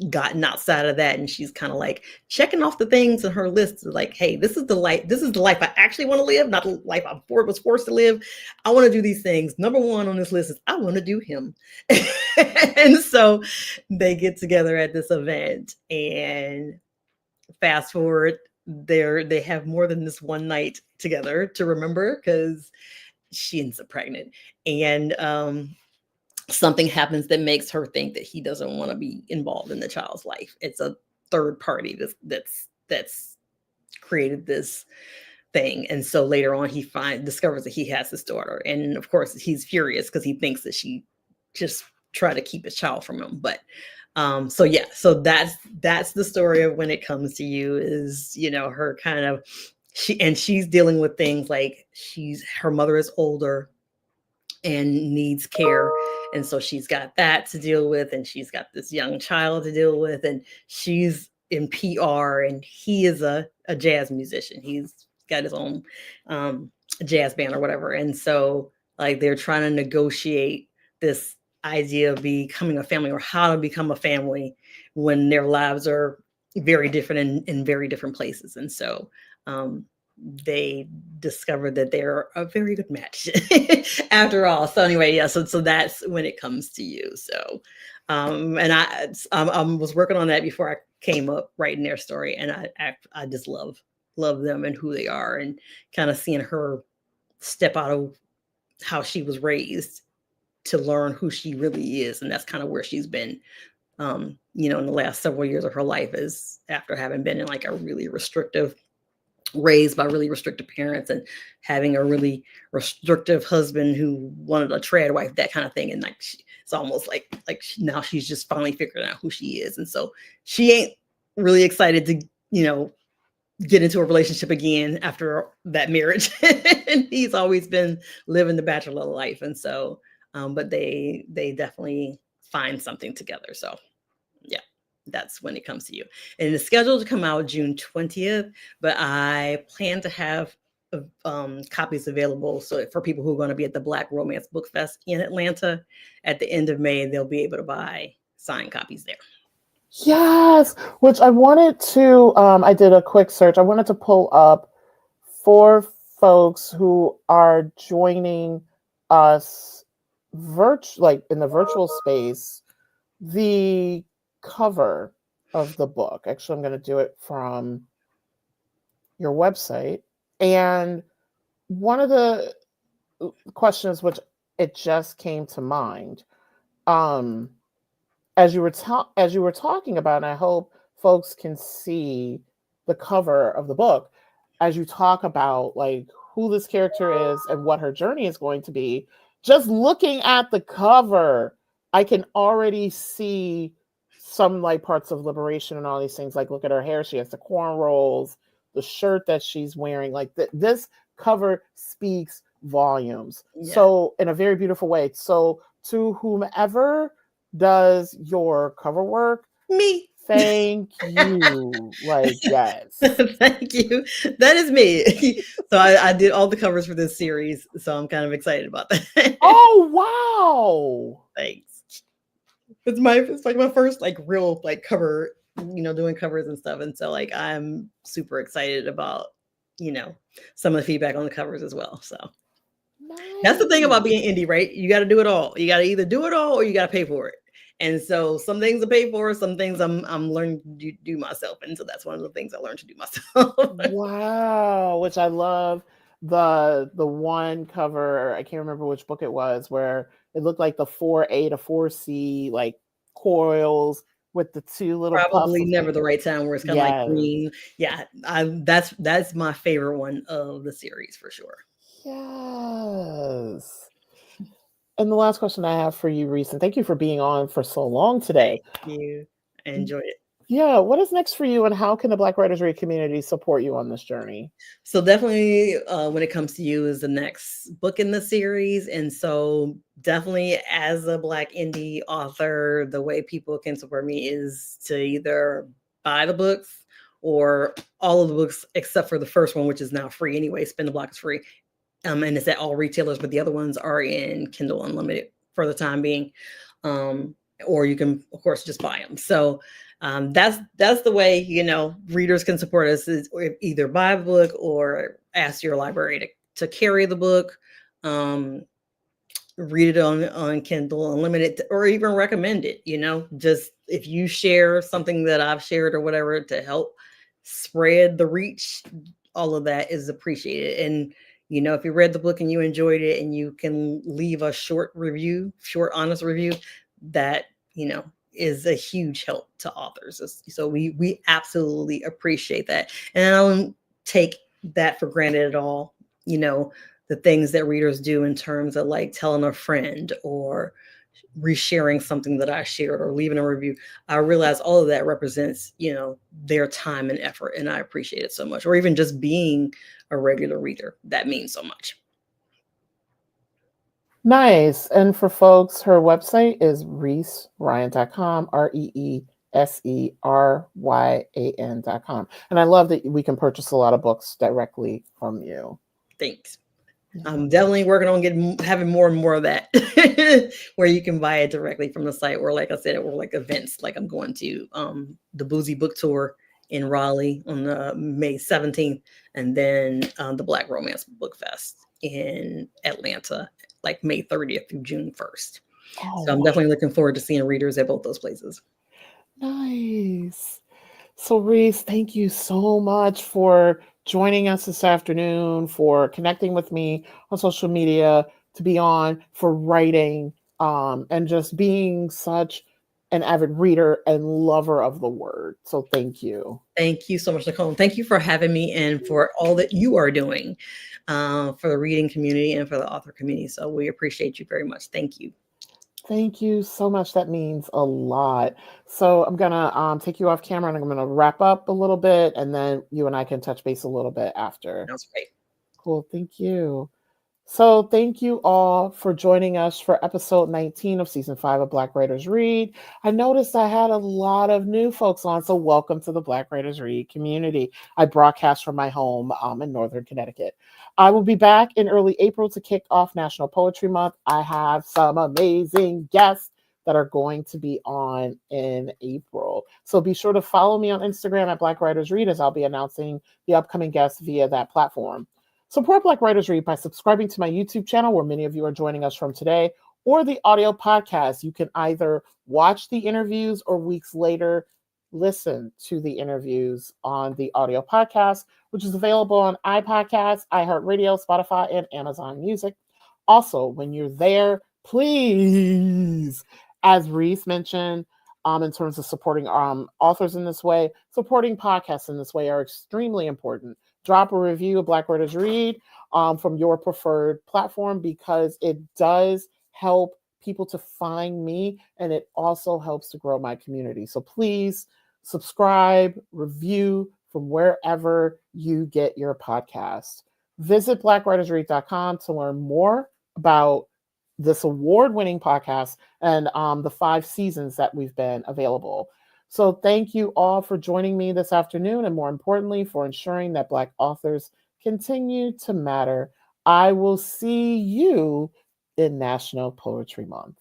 gotten outside of that, and she's kind of like checking off the things in her list, like, hey, this is the life I actually want to live, not the life I was forced to live. I want to do these things. Number one on this list is I want to do him. And so they get together at this event, and fast forward, they have more than this one night together to remember, because she ends up pregnant, and something happens that makes her think that he doesn't want to be involved in the child's life. It's a third party that's that's created this thing. And so later on, he discovers that he has his daughter, and of course, he's furious because he thinks that she just tried to keep his child from him. But so yeah, so that's the story of When It Comes to You. Is, you know, her kind of she's dealing with things like her mother is older and needs care, and so she's got that to deal with, and she's got this young child to deal with, and she's in PR, and he is a jazz musician. He's got his own jazz band or whatever, and so like they're trying to negotiate this idea of becoming a family, or how to become a family when their lives are very different in very different places. And so they discovered that they're a very good match after all. So anyway, yeah, so that's When It Comes to You. So and I was working on that before I came up writing their story, and I just love them and who they are, and kind of seeing her step out of how she was raised to learn who she really is. And that's kind of where she's been, you know, in the last several years of her life, is after having been in like a really raised by really restrictive parents, and having a really restrictive husband who wanted a trad wife, that kind of thing. And like it's almost like now she's just finally figuring out who she is. And so she ain't really excited to, you know, get into a relationship again after that marriage. And he's always been living the bachelor life. And so but they definitely find something together. So yeah, that's When It Comes to You. And it's scheduled to come out June 20th, but I plan to have copies available. So for people who are going to be at the Black Romance Book Fest in Atlanta at the end of May, they'll be able to buy signed copies there. Yes, which I wanted to, I did a quick search. I wanted to pull up for folks who are joining us like in the virtual space, the cover of the book. Actually, I'm going to do it from your website. And one of the questions, which it just came to mind, as you were talking about, and I hope folks can see the cover of the book, as you talk about like who this character is and what her journey is going to be. Just looking at the cover, I can already see some like parts of liberation and all these things. Like, look at her hair; she has the cornrows, the shirt that she's wearing. Like this cover speaks volumes. Yeah. So in a very beautiful way. So to whomever does your cover work, me, thank you. Like, yes. Thank you. That is me. So I did all the covers for this series, so I'm kind of excited about that. Oh wow. Thanks. It's like my first like real like cover, you know, doing covers and stuff. And so like I'm super excited about, you know, some of the feedback on the covers as well. So nice. That's the thing about being indie, right? You got to do it all. You got to either do it all or you got to pay for it. And so some things I pay for, some things I'm learning to do myself. And so that's one of the things I learned to do myself. Wow, which I love. The one cover, I can't remember which book it was, where it looked like the 4A to 4C like coils with the two little Probably Never the Right Time, where it's kind of like green. Yeah, that's my favorite one of the series for sure. Yes. And the last question I have for you, Reese, and thank you for being on for so long today. Thank you. I enjoyed it. Yeah. What is next for you, and how can the Black Writers Read community support you on this journey? So definitely When It Comes to You is the next book in the series. And so definitely as a Black indie author, the way people can support me is to either buy the books, or all of the books except for the first one, which is now free anyway. Spin the Block is free. And it's at all retailers, but the other ones are in Kindle Unlimited for the time being. Or you can, of course, just buy them. So that's the way, you know, readers can support us, is either buy a book or ask your library to carry the book, read it on Kindle Unlimited, or even recommend it. You know, just if you share something that I've shared or whatever to help spread the reach, all of that is appreciated. And you know, if you read the book and you enjoyed it, and you can leave a short, honest review, that, you know, is a huge help to authors. So we absolutely appreciate that. And I don't take that for granted at all. The things that readers do in terms of like telling a friend or resharing something that I shared or leaving a review. I realize all of that represents, their time and effort, and I appreciate it so much. Or even just being a regular reader, that means so much. Nice. And for folks, her website is reeseryan.com, ReeSeryan.com. And I love that we can purchase a lot of books directly from you. Thanks. I'm definitely working on having more and more of that where you can buy it directly from the site, or like I said, or like events. Like I'm going to the Boozy Book Tour in Raleigh on May 17th, and then the Black Romance Book Fest in Atlanta, like May 30th through June 1st. Oh, so I'm definitely looking forward to seeing readers at both those places. Nice. So Reese, thank you so much for joining us this afternoon, for connecting with me on social media, to be on, for writing, and just being such an avid reader and lover of the word. So thank you. Thank you so much, Nicole. Thank you for having me and for all that you are doing for the reading community and for the author community. So we appreciate you very much. Thank you. Thank you so much. That means a lot. So I'm gonna take you off camera, and I'm gonna wrap up a little bit, and then you and I can touch base a little bit after. That's great. Cool. Thank you. So thank you all for joining us for episode 19 of season 5 of Black Writers Read. I noticed I had a lot of new folks on, so welcome to the Black Writers Read community. I broadcast from my home in Northern Connecticut. I will be back in early April to kick off National Poetry Month. I have some amazing guests that are going to be on in April. So be sure to follow me on Instagram at Black Writers Read, as I'll be announcing the upcoming guests via that platform. Support Black Writers Read by subscribing to my YouTube channel, where many of you are joining us from today, or the audio podcast. You can either watch the interviews or weeks later listen to the interviews on the audio podcast, which is available on iPodcasts, iHeartRadio, Spotify, and Amazon Music. Also, when you're there, please, as Reese mentioned, in terms of supporting authors in this way, supporting podcasts in this way are extremely important. Drop a review of Black Writers Read from your preferred platform, because it does help people to find me, and it also helps to grow my community. So please subscribe, review from wherever you get your podcast. Visit blackwritersread.com to learn more about this award-winning podcast and the 5 seasons that we've been available. So thank you all for joining me this afternoon, and more importantly, for ensuring that Black authors continue to matter. I will see you in National Poetry Month.